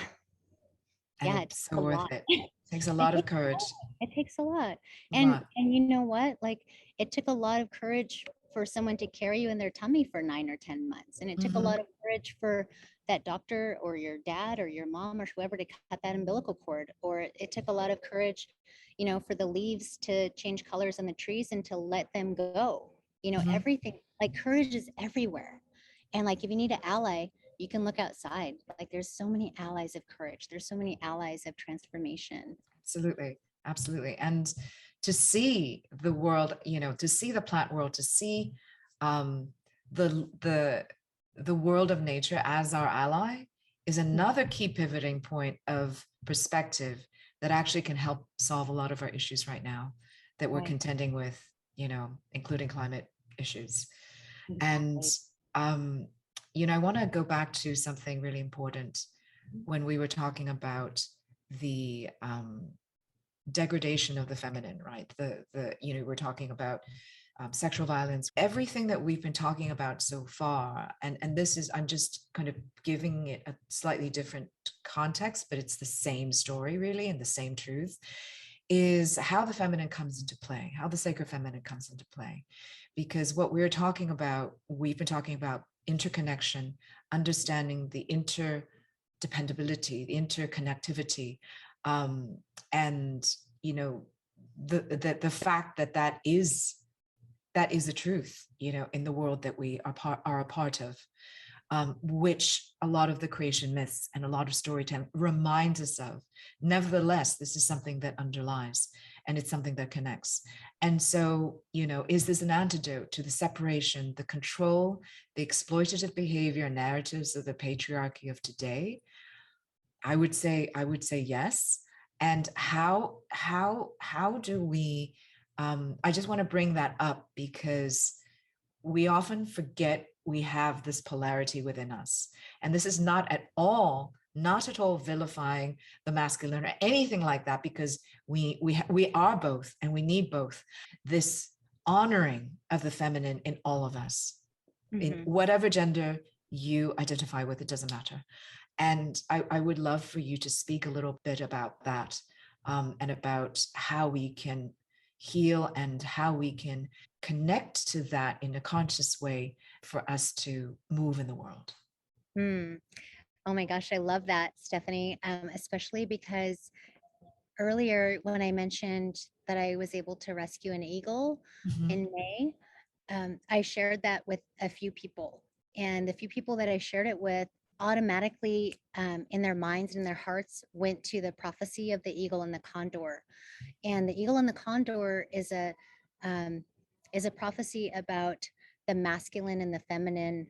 And it's so worth it. It takes a lot of courage. It takes a lot. And you know what? Like, it took a lot of courage for someone to carry you in their tummy for 9 or 10 months. And it took a lot of courage for that doctor or your dad or your mom or whoever to cut that umbilical cord. Or it took a lot of courage, you know, for the leaves to change colors on the trees and to let them go. You know, everything, like, courage is everywhere. And like, if you need an ally, You can look outside. Like there's so many allies of courage. There's so many allies of transformation. Absolutely. Absolutely. And to see the world, to see the plant world, to see um, the world of nature as our ally is another key pivoting point of perspective that actually can help solve a lot of our issues right now that we're Right. contending with, including climate issues. And Exactly. I want to go back to something really important when we were talking about the degradation of the feminine, right? We're talking about sexual violence, everything that we've been talking about so far. And this is, I'm just kind of giving it a slightly different context, but it's the same story really, and the same truth, is how the feminine comes into play, how the sacred feminine comes into play. Because what we've been talking about interconnection, understanding the interdependability, the interconnectivity, and the fact that is the truth, in the world that we are a part of, which a lot of the creation myths and a lot of storytelling reminds us of. Nevertheless, this is something that underlies, and it's something that connects. And so, is this an antidote to the separation, the control, the exploitative behavior and narratives of the patriarchy of today? I would say yes. And how do we, I just want to bring that up because we often forget we have this polarity within us. And this is not at all vilifying the masculine or anything like that, because we are both and we need both. This honoring of the feminine in all of us, in whatever gender you identify with, it doesn't matter. And I would love for you to speak a little bit about that, and about how we can heal and how we can connect to that in a conscious way for us to move in the world. Oh my gosh, I love that, Stephanie, especially because earlier when I mentioned that I was able to rescue an eagle in May, I shared that with a few people. And the few people that I shared it with automatically, in their minds and their hearts, went to the prophecy of the eagle and the condor. And the eagle and the condor is a prophecy about the masculine and the feminine,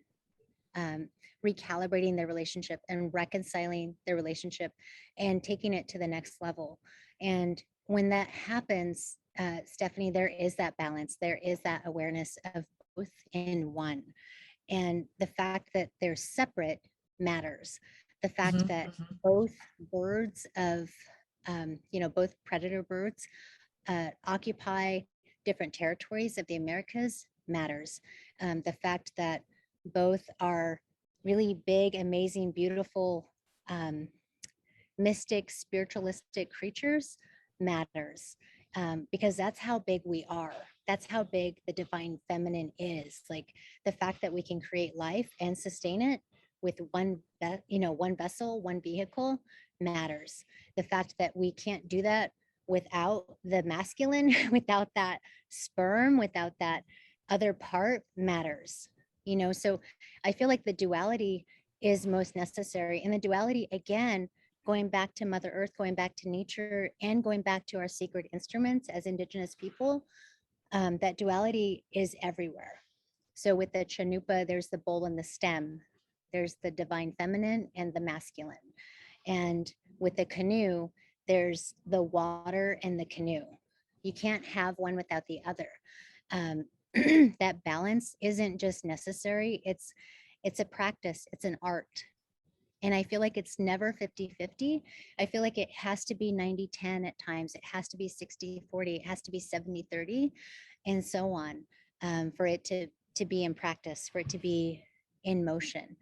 recalibrating their relationship and reconciling their relationship and taking it to the next level. And when that happens, Stephanie, there is that balance, there is that awareness of both in one. And the fact that they're separate matters. The fact that both birds of, both predator birds occupy different territories of the Americas matters. The fact that both are really big, amazing, beautiful, mystic, spiritualistic creatures matters, because that's how big we are. That's how big the divine feminine is. Like the fact that we can create life and sustain it with one vessel, one vehicle matters. The fact that we can't do that without the masculine, without that sperm, without that other part matters. So I feel like the duality is most necessary. And the duality, again, going back to Mother Earth, going back to nature, and going back to our sacred instruments as Indigenous people, that duality is everywhere. So with the chanupa, there's the bowl and the stem. There's the divine feminine and the masculine. And with the canoe, there's the water and the canoe. You can't have one without the other. That balance isn't just necessary, it's a practice, it's an art. And I feel like it's never 50-50. I feel like it has to be 90-10 at times. It has to be 60-40. It has to be 70-30, and so on, for it to be in practice, for it to be in motion,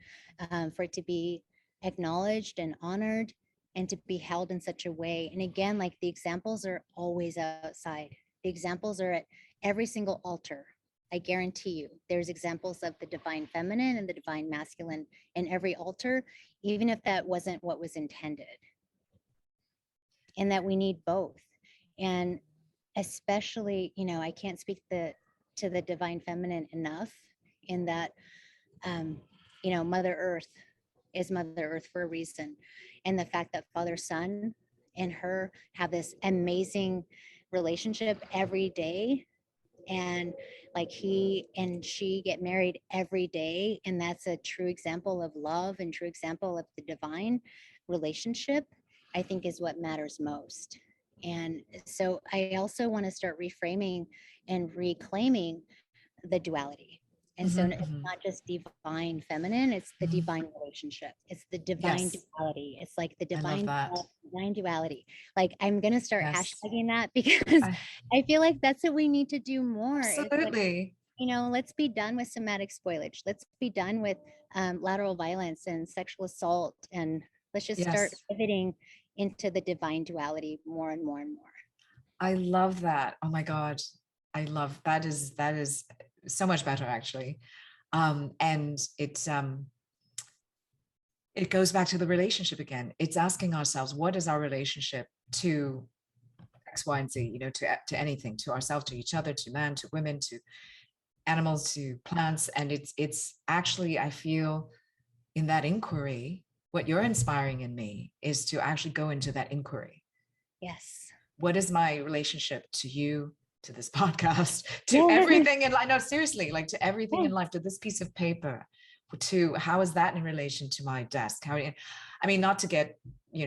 for it to be acknowledged and honored, and to be held in such a way. And again, like the examples are always outside. The examples are at every single altar. I guarantee you, there's examples of the divine feminine and the divine masculine in every altar, even if that wasn't what was intended. And that we need both. And especially, I can't speak to the divine feminine enough, in that, Mother Earth, is Mother Earth for a reason. And the fact that Father, Son, and her have this amazing relationship every day, and like he and she get married every day, and that's a true example of love and true example of the divine relationship, I think is what matters most. And so I also want to start reframing and reclaiming the duality. And so it's not just divine feminine, it's the divine relationship. It's the divine Yes, duality. It's like the I love that. divine duality. Like I'm going to start Yes, hashtagging that because I, I feel like that's what we need to do more. It's like, absolutely. let's be done with somatic spoilage. Let's be done with lateral violence and sexual assault. And let's just start Yes, pivoting into the divine duality more and more and more. I love that. Oh my God. I love that is so much better actually. And it goes back to the relationship again. It's asking ourselves, what is our relationship to X, Y, and Z, to anything, to ourselves, to each other, to man, to women, to animals, to plants. And it's actually, I feel in that inquiry, what you're inspiring in me is to actually go into that inquiry. Yes. What is my relationship to you, to this podcast, to everything in life? No, seriously, like to everything in life, to this piece of paper, to how is that in relation to my desk? I mean, not to get,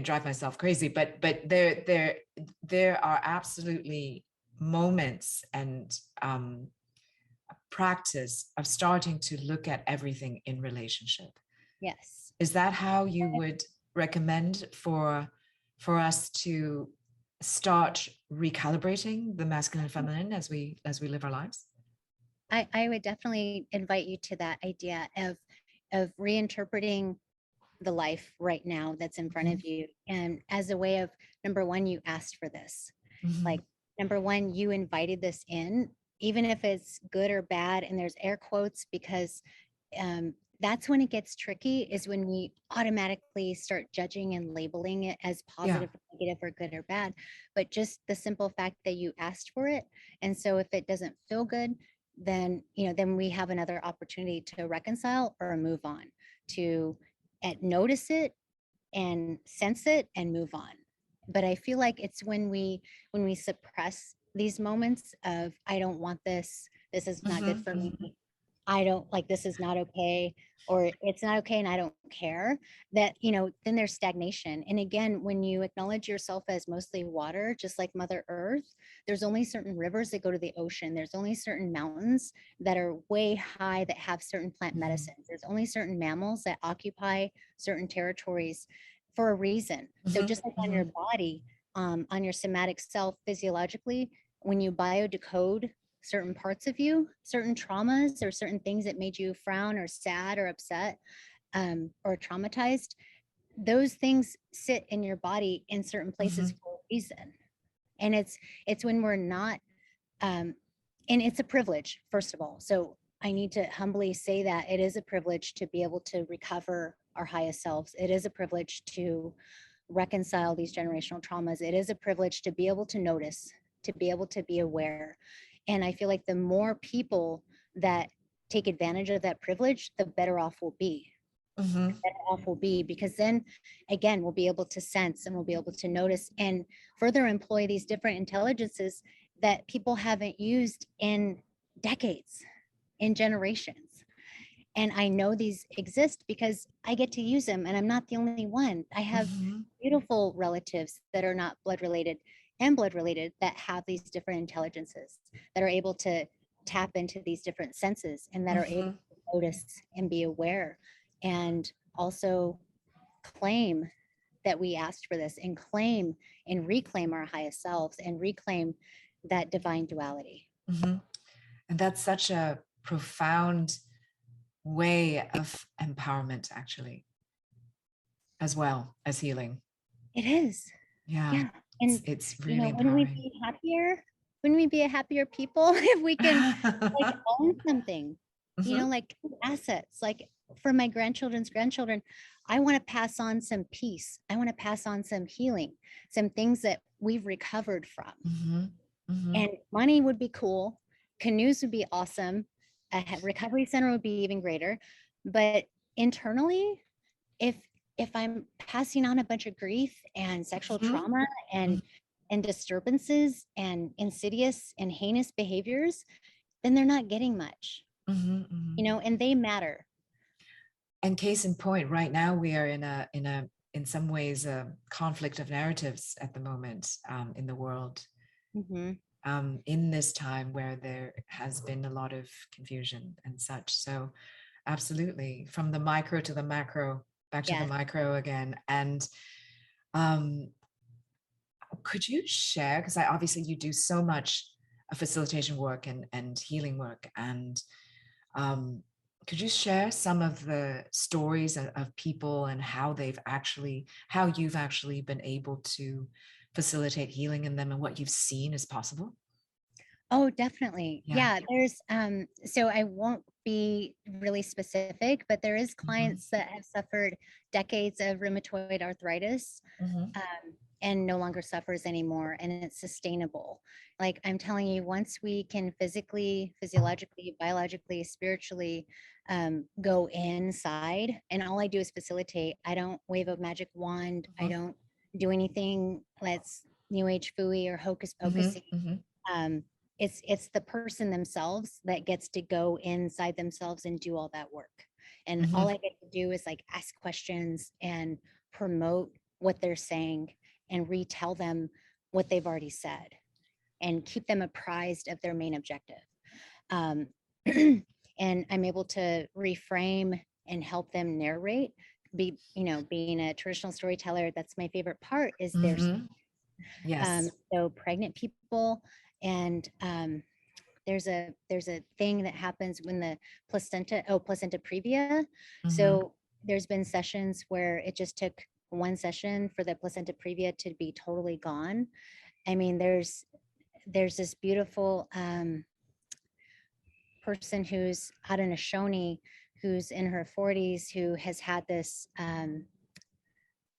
drive myself crazy, but there are absolutely moments and practice of starting to look at everything in relationship. Yes. Is that how you would recommend for us to start recalibrating the masculine and feminine as we live our lives? I would definitely invite you to that idea of reinterpreting the life right now that's in front of you, and as a way of, number one, you asked for this. Like, number one, you invited this in, even if it's good or bad, and there's air quotes, because that's when it gets tricky, is when we automatically start judging and labeling it as positive, or negative, or good or bad. But just the simple fact that you asked for it, and so if it doesn't feel good, then then we have another opportunity to reconcile or move on, to notice it and sense it and move on. But I feel like it's when we suppress these moments of, I don't want this, this is not good for me, I don't like, this is not okay, or it's not okay and I don't care, that then there's stagnation. And again, when you acknowledge yourself as mostly water, just like Mother Earth, there's only certain rivers that go to the ocean, there's only certain mountains that are way high that have certain plant medicines, there's only certain mammals that occupy certain territories for a reason. So just like on your body, on your somatic self, physiologically, when you biodecode certain parts of you, certain traumas or certain things that made you frown or sad or upset, or traumatized, those things sit in your body in certain places for a reason. And it's when we're not, and it's a privilege, first of all. So I need to humbly say that it is a privilege to be able to recover our highest selves. It is a privilege to reconcile these generational traumas. It is a privilege to be able to notice, to be able to be aware. And I feel like the more people that take advantage of that privilege, the better off we'll be. The better off we'll be, because then again, we'll be able to sense and we'll be able to notice and further employ these different intelligences that people haven't used in decades, in generations. And I know these exist because I get to use them, and I'm not the only one. I have beautiful relatives that are not blood related and blood related that have these different intelligences, that are able to tap into these different senses, and that are able to notice and be aware, and also claim that we asked for this, and claim and reclaim our highest selves, and reclaim that divine duality. And that's such a profound way of empowerment, actually, as well as healing. It is. Yeah. And it's really when we be happier, when we be a happier people, if we can like own something, like assets, like for my grandchildren's grandchildren, I want to pass on some peace. I want to pass on some healing, some things that we've recovered from. And money would be cool. Canoes would be awesome. A recovery center would be even greater. But internally, if I'm passing on a bunch of grief and sexual Mhm. trauma and disturbances and insidious and heinous behaviors, then they're not getting much, Mhm, mhm. and they matter. And case in point, right now we are in some ways a conflict of narratives at the moment in the world. Mhm. In this time where there has been a lot of confusion and such. So absolutely, from the micro to the macro, back to the Yes. micro again. And um, could you share, because I obviously you do so much facilitation work and healing work, and could you share some of the stories of people and how you've actually been able to facilitate healing in them and what you've seen is possible? Oh, definitely. Yeah. Yeah, there's so I won't be really specific, but there is Mm-hmm. clients that have suffered decades of rheumatoid arthritis, Mm-hmm. and no longer suffers anymore, and it's sustainable. Like I'm telling you, once we can physically, physiologically, biologically, spiritually go inside, and all I do is facilitate. I don't wave a magic wand. I don't do anything that's new age fooey or hocus Mm-hmm. pocusy. Mm-hmm. um, it's the person themselves that gets to go inside themselves and do all that work, and all Mm-hmm. I get to do is like ask questions and promote what they're saying and retell them what they've already said and keep them apprised of their main objective. um, and I'm able to reframe and help them narrate. Being a traditional storyteller, that's my favorite part, is their Mm-hmm. Yes. so pregnant people, and there's a thing that happens when the placenta previa. Mm-hmm. So there's been sessions where it just took one session for the placenta previa to be totally gone. I mean, there's this beautiful person who's out in Ashoni, who's in her 40s, who has had this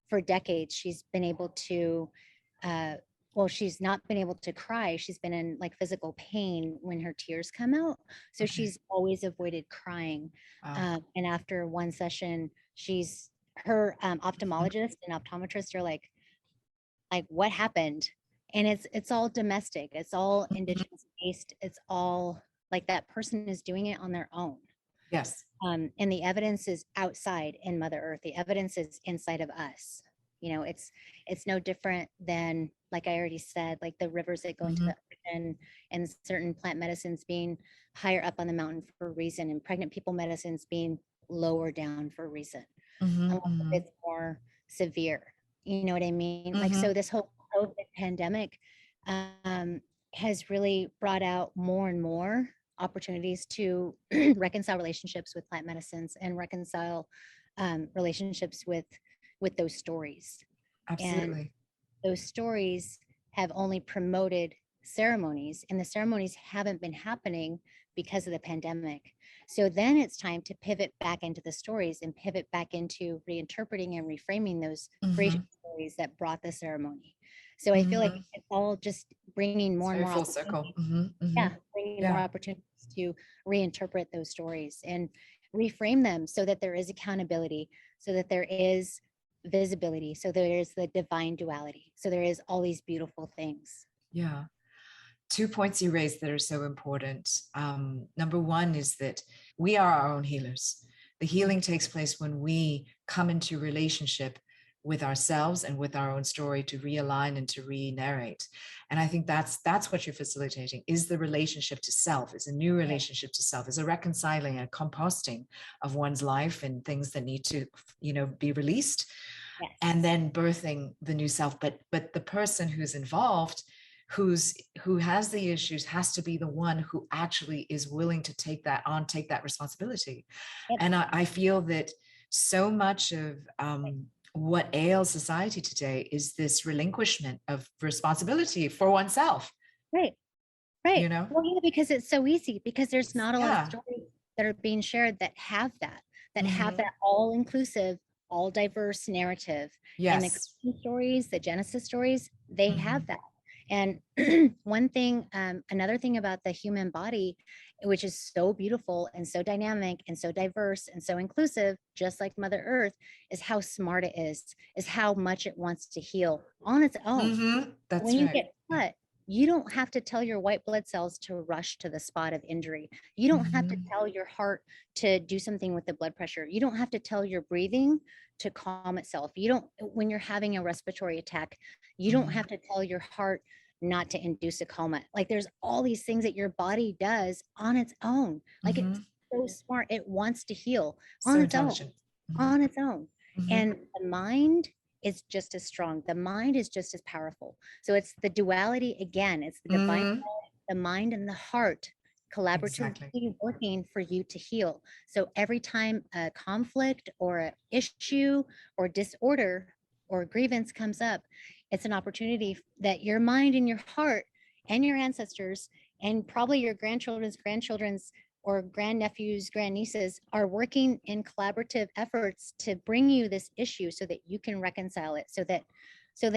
for decades. She's been able to uh, well, she's not been able to cry. She's been in like physical pain when her tears come out. So Okay. she's always avoided crying. Wow. And after one session, her Mhm. ophthalmologist and optometrist are like, what happened? And it's all domestic. It's all Mhm. indigenous based. It's all like that person is doing it on their own. Yes. And the evidence is outside in Mother Earth. The evidence is inside of us. It's no different than, like I already said, like the rivers that go into Mhm. the ocean, and certain plant medicines being higher up on the mountain for a reason, and pregnant people medicines being lower down for a reason, Mhm. unless Mhm. it's more severe. You know what I mean? Like, so Mhm. this whole COVID pandemic um, has really brought out more and more opportunities to reconcile relationships with plant medicines and reconcile relationships with those stories. And Absolutely. those stories have only promoted ceremonies, and the ceremonies haven't been happening because of the pandemic. So then it's time to pivot back into the stories and pivot back into reinterpreting and reframing those creation Mhm. stories that brought the ceremony. So I feel like Mhm. it's all just bringing It's more and very more full circle. opportunities. Mhm. Yeah, Mhm. bringing more Yeah. opportunities to reinterpret those stories and reframe them so that there is accountability, so that there is visibility, so there is the divine duality, so there is all these beautiful things. Yeah. Two points you raised that are so important. Number one is that we are our own healers. The healing takes place when we come into relationship with ourselves and with our own story to realign and to re-narrate. And I think that's what you're facilitating, is the relationship to self, is a new Right. relationship to self, is a reconciling and composting of one's life and things that need to, be released, and Yes. then birthing the new self. But the person who's involved, who has the issues, has to be the one who actually is willing to take that on, take that responsibility. Yep. And I feel that so much of what ails society today is this relinquishment of responsibility for oneself, Right. Right. you know? Well, yeah, because it's so easy, because there's not a lot of Yeah. stories that are being shared that have Hmm. that all inclusive, all diverse narrative. And the Yes. creation stories, the Genesis stories, they have Hmm. that. And one thing, another thing about the human body, which is so beautiful and so dynamic and so diverse and so inclusive, just like Mother Earth, is how smart it is how much it wants to heal on its own. That's When you right. get cut, you don't have to tell your white blood cells to rush to the spot of injury. You don't have to tell your heart to do something with the blood pressure. You don't have to tell your breathing to calm itself. You don't, when you're having a respiratory attack, you don't have to tell your heart not to induce a coma. Like there's all these things that your body does on its own. Like it's so smart. It wants to heal on So its own, intelligent. on its own. And the mind is just as strong. The mind is just as powerful. So it's the duality again. It's the divine, the mind and the heart collaboratively working for you to heal. So every time a conflict or an issue or disorder or grievance comes up, it's an opportunity that your mind and your heart and your ancestors and probably your grandchildren's or grandnephews, grandnieces are working in collaborative efforts to bring you this issue so that you can reconcile it, so that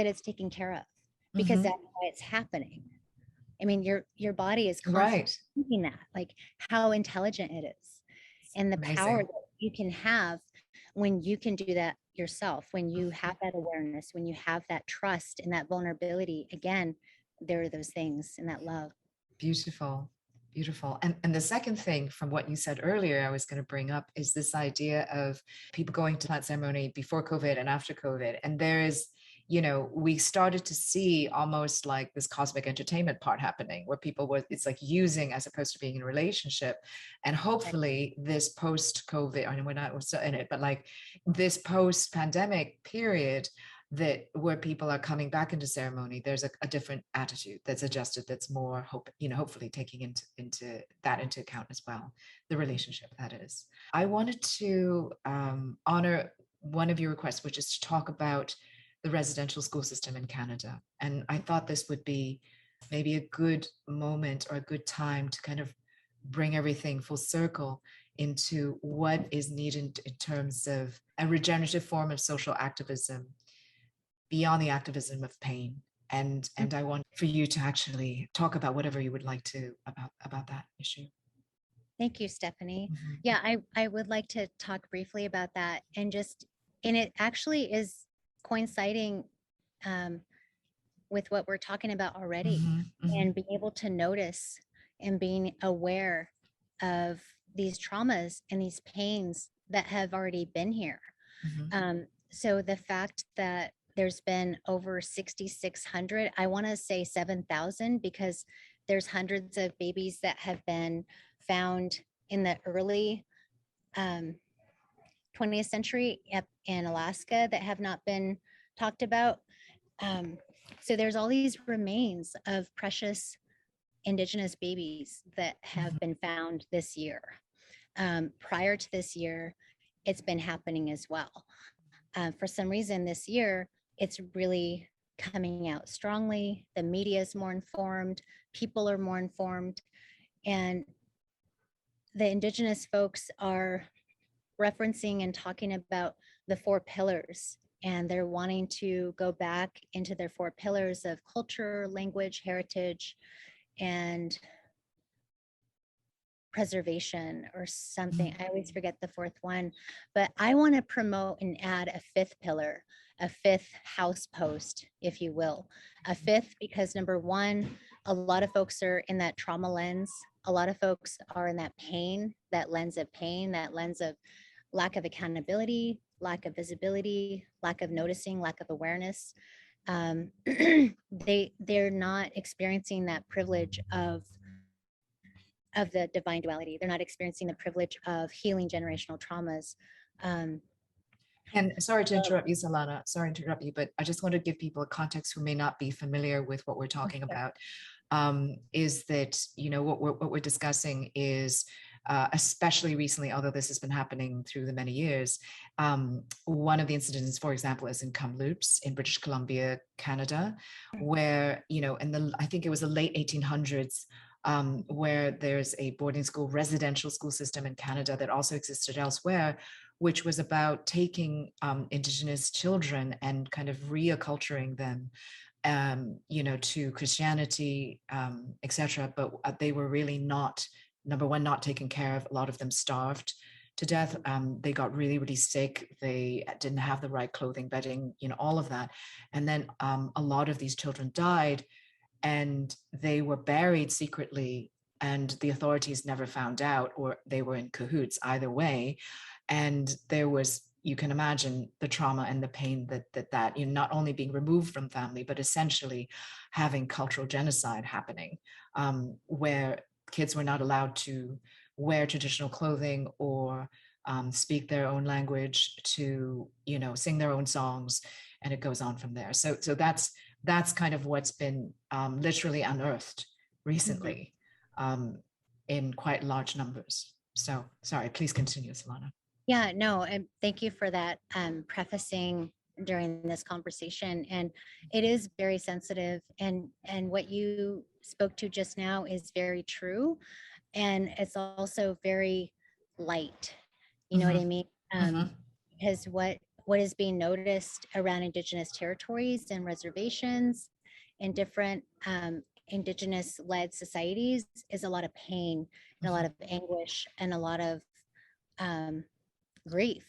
it's taken care of, because that's why it's happening. I mean, your body is constantly thinking that, like how intelligent it is, and the power that you can have when you can do that yourself, when you have that awareness, when you have that trust and that vulnerability. Again, there are those things and that love. Beautiful. Beautiful. And the second thing from what you said earlier, I was going to bring up is this idea of people going to plant ceremony before COVID and after COVID. And there is, you know, we started to see almost like this cosmic entertainment part happening where people were, it's like using as opposed to being in a relationship. And hopefully this post-COVID, I mean, we're not still in it, but like this post-pandemic period, that where people are coming back into ceremony, there's a different attitude that's adjusted, that's more hopefully taking into account as well, the relationship that is. I wanted to honor one of your requests, which is to talk about the residential school system in Canada. And I thought this would be maybe a good moment or a good time to kind of bring everything full circle into what is needed in terms of a regenerative form of social activism beyond the activism of pain. And I want for you to actually talk about whatever you would like to about that issue. Thank you, Stephanie. Yeah, I would like to talk briefly about that, and it actually is coinciding with what we're talking about already, and being able to notice and being aware of these traumas and these pains that have already been here. So the fact that there's been over 6,600, I want to say 7,000, because there's hundreds of babies that have been found in the early 20th century in Alaska that have not been talked about. So there's all these remains of precious Indigenous babies that have been found this year. Prior to this year, it's been happening as well. For some reason this year, it's really coming out strongly. The media is more informed, people are more informed, and the Indigenous folks are referencing and talking about the 4 pillars, and they're wanting to go back into their 4 pillars of culture, language, heritage, and preservation or something. I always forget the 4th one, but I want to promote and add a 5th pillar, a 5th house post, if you will. A 5th, because number 1, a lot of folks are in that trauma lens. A lot of folks are in that pain, that lens of pain, that lens of lack of accountability, lack of visibility, lack of noticing, lack of awareness. They're not experiencing that privilege of the divine duality. They're not experiencing the privilege of healing generational traumas. And sorry to interrupt you, Solana. Sorry to interrupt you, but I just want to give people a context who may not be familiar with what we're talking about. Is that, you know, what we're discussing is, especially recently, although this has been happening through the many years, one of the incidents, for example, is in Kamloops in British Columbia, Canada, where, you know, I think it was the late 1800s, where there's a boarding school, residential school system in Canada that also existed elsewhere, which was about taking Indigenous children and kind of reacculturing them to Christianity, etc. But they were really not, number one, not taken care of. A lot of them starved to death. They got really, really sick. They didn't have the right clothing, bedding, all of that. And then a lot of these children died, and they were buried secretly, and the authorities never found out, or they were in cahoots either way. And there was, you can imagine the trauma and the pain that not only being removed from family, but essentially having cultural genocide happening, where kids were not allowed to wear traditional clothing or speak their own language, to sing their own songs, and it goes on from there. So that's kind of what's been literally unearthed recently, in quite large numbers. So sorry, please continue, Solana. Yeah, no, and thank you for that prefacing during this conversation. And it is very sensitive, and what you spoke to just now is very true. And it's also very light. You know what I mean? Because what is being noticed around Indigenous territories and reservations in different Indigenous-led societies is a lot of pain and a lot of anguish and a lot of grief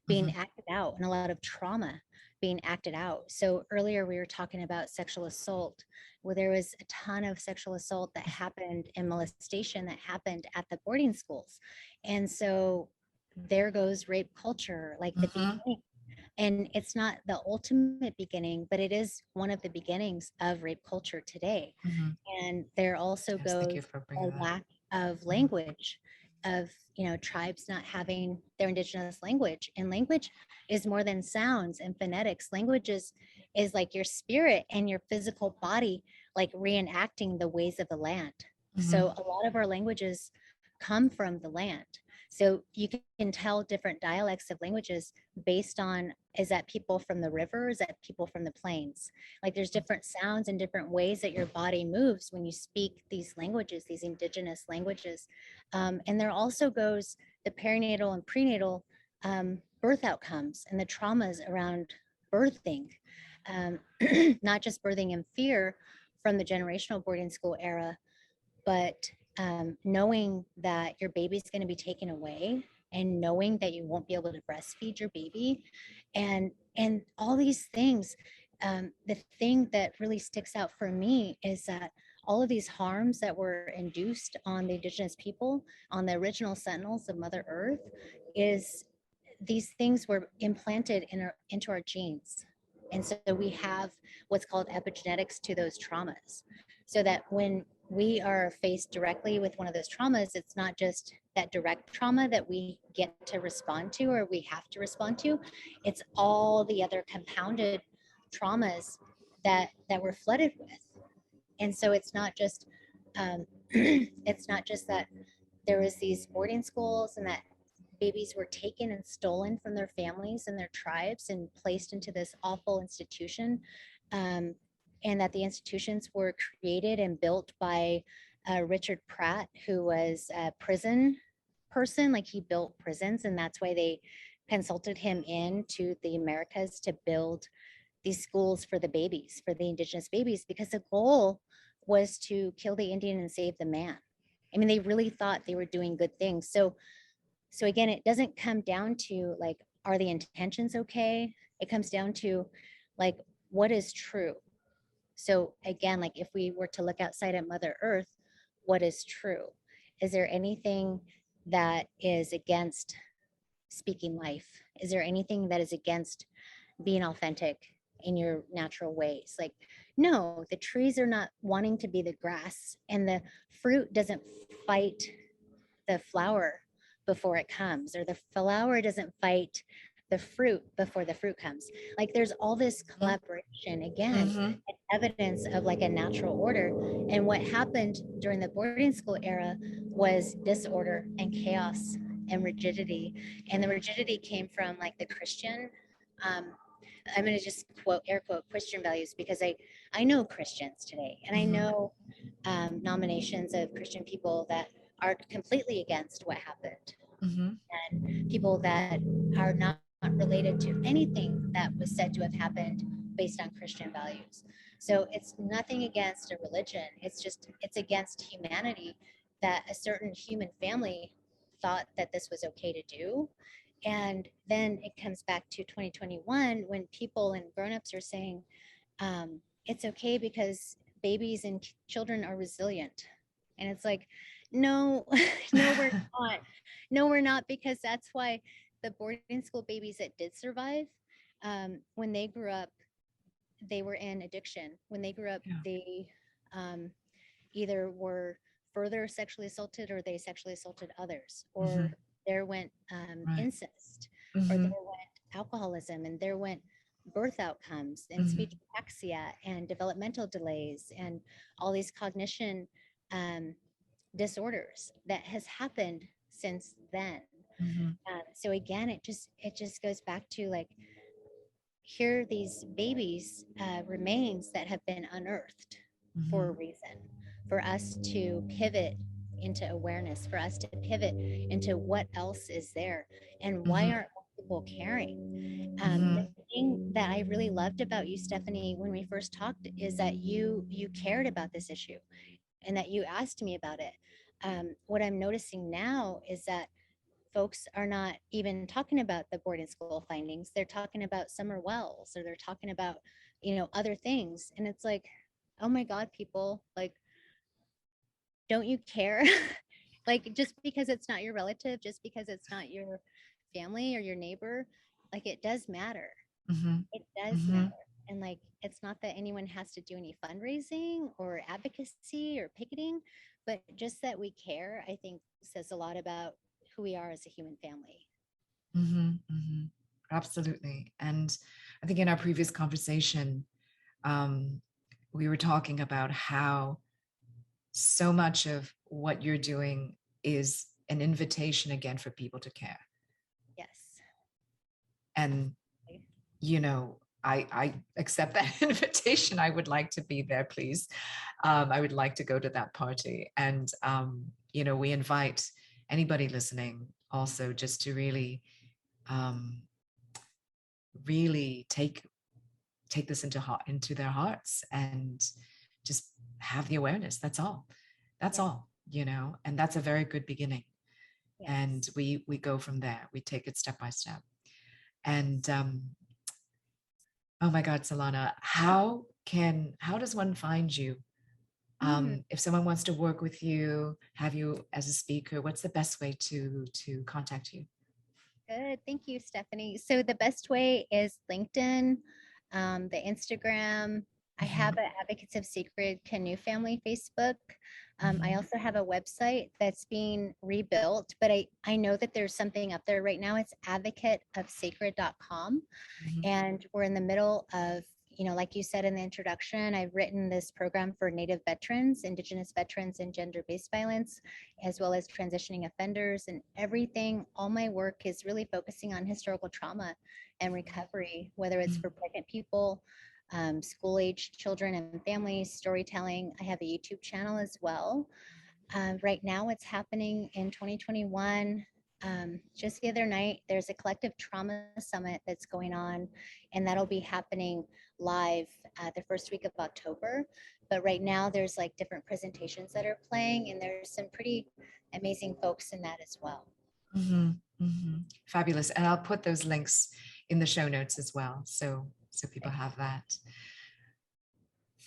being acted out, and a lot of trauma being acted out. So earlier we were talking about sexual assault, where there was a ton of sexual assault that happened and molestation that happened at the boarding schools. And so there goes rape culture, like the beginning. And it's not the ultimate beginning, but it is one of the beginnings of rape culture today. And there also goes a lack of language, of tribes not having their Indigenous language. And language is more than sounds and phonetics. Language is like your spirit and your physical body, like reenacting the ways of the land. So a lot of our languages come from the land. So you can tell different dialects of languages based on, is that people from the river, is that people from the plains? Like there's different sounds and different ways that your body moves when you speak these languages, these Indigenous languages. And there also goes the perinatal and prenatal birth outcomes and the traumas around birthing, not just birthing in fear from the generational boarding school era, but knowing that your baby's going to be taken away, and knowing that you won't be able to breastfeed your baby, and all these things. The thing that really sticks out for me is that all of these harms that were induced on the Indigenous people, on the original Sentinels of Mother Earth, is these things were implanted into our genes. And so we have what's called epigenetics to those traumas, so that when we are faced directly with one of those traumas, it's not just that direct trauma that we get to respond to or we have to respond to. It's all the other compounded traumas that we're flooded with. And so it's not just it's not just that there was these boarding schools and that babies were taken and stolen from their families and their tribes and placed into this awful institution. And that the institutions were created and built by Richard Pratt, who was a prison person. Like he built prisons, and that's why they consulted him into the Americas to build these schools for the babies, for the Indigenous babies, because the goal was to kill the Indian and save the man. I mean, they really thought they were doing good things. So again, it doesn't come down to like, are the intentions okay? It comes down to like, what is true? So again, like if we were to look outside at Mother Earth, what is true? Is there anything that is against speaking life? Is there anything that is against being authentic in your natural ways? Like, no, the trees are not wanting to be the grass, and the fruit doesn't fight the flower before it comes, or the flower doesn't fight the fruit before the fruit comes. Like there's all this collaboration again, and evidence of like a natural order. And what happened during the boarding school era was disorder and chaos and rigidity. And the rigidity came from like the Christian, I'm going to just quote, air quote, Christian values, because I know Christians today, and I know nominations of Christian people that are completely against what happened, and people that are not related to anything that was said to have happened based on Christian values. So it's nothing against a religion. It's against humanity that a certain human family thought that this was okay to do. And then it comes back to 2021 when people and grown-ups are saying, it's okay because babies and children are resilient. And it's like, no, no, we're not. No, we're not, because that's why the boarding school babies that did survive, when they grew up, they were in addiction. When they grew up, Yeah. they either were further sexually assaulted or they sexually assaulted others, or there went Right. incest, or there went alcoholism, and there went birth outcomes and speech apraxia and developmental delays and all these cognition disorders that has happened since then. So again, it just goes back to like, here are these babies remains that have been unearthed for a reason, for us to pivot into awareness, for us to pivot into what else is there, and why aren't people caring. The thing that I really loved about you, Stephanie, when we first talked, is that you cared about this issue and that you asked me about it. What I'm noticing now is that folks are not even talking about the boarding school findings. They're talking about summer wells, or they're talking about, other things. And it's like, oh my God, people, like, don't you care? Like, just because it's not your relative, just because it's not your family or your neighbor, like, it does matter. It does matter. And like, it's not that anyone has to do any fundraising or advocacy or picketing, but just that we care, I think says a lot about who we are as a human family. Absolutely. And I think in our previous conversation, we were talking about how so much of what you're doing is an invitation again for people to care. Yes. And, I accept that invitation. I would like to be there, please. I would like to go to that party. And, we invite anybody listening also just to really, really take this into their hearts and just have the awareness. That's all. That's all, and that's a very good beginning. Yes. And we go from there. We take it step by step. And oh my God, Solana, how does one find you? If someone wants to work with you, have you as a speaker, what's the best way to contact you? Good. Thank you, Stephanie. So the best way is LinkedIn, the Instagram. I have an Advocates of Sacred Canoe Family Facebook. I also have a website that's being rebuilt, but I know that there's something up there right now. It's advocateofsacred.com. And we're in the middle of, like you said in the introduction, I've written this program for Native veterans, Indigenous veterans, and gender-based violence, as well as transitioning offenders and everything. All my work is really focusing on historical trauma and recovery, whether it's for pregnant people, school-aged children and families, storytelling. I have a YouTube channel as well. Right now, it's happening in 2021. Just the other night, there's a collective trauma summit that's going on, and that'll be happening live the first week of October. But right now, there's like different presentations that are playing, and there's some pretty amazing folks in that as well. Fabulous. And I'll put those links in the show notes as well, so people have that.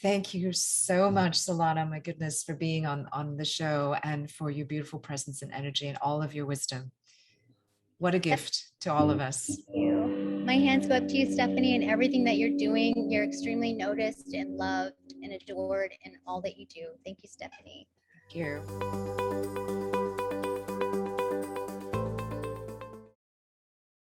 Thank you so much, Solana, my goodness, for being on the show and for your beautiful presence and energy and all of your wisdom. What a gift to all of us. Thank you. My hands go up to you, Stephanie, and everything that you're doing. You're extremely noticed and loved and adored in all that you do. Thank you, Stephanie. Thank you.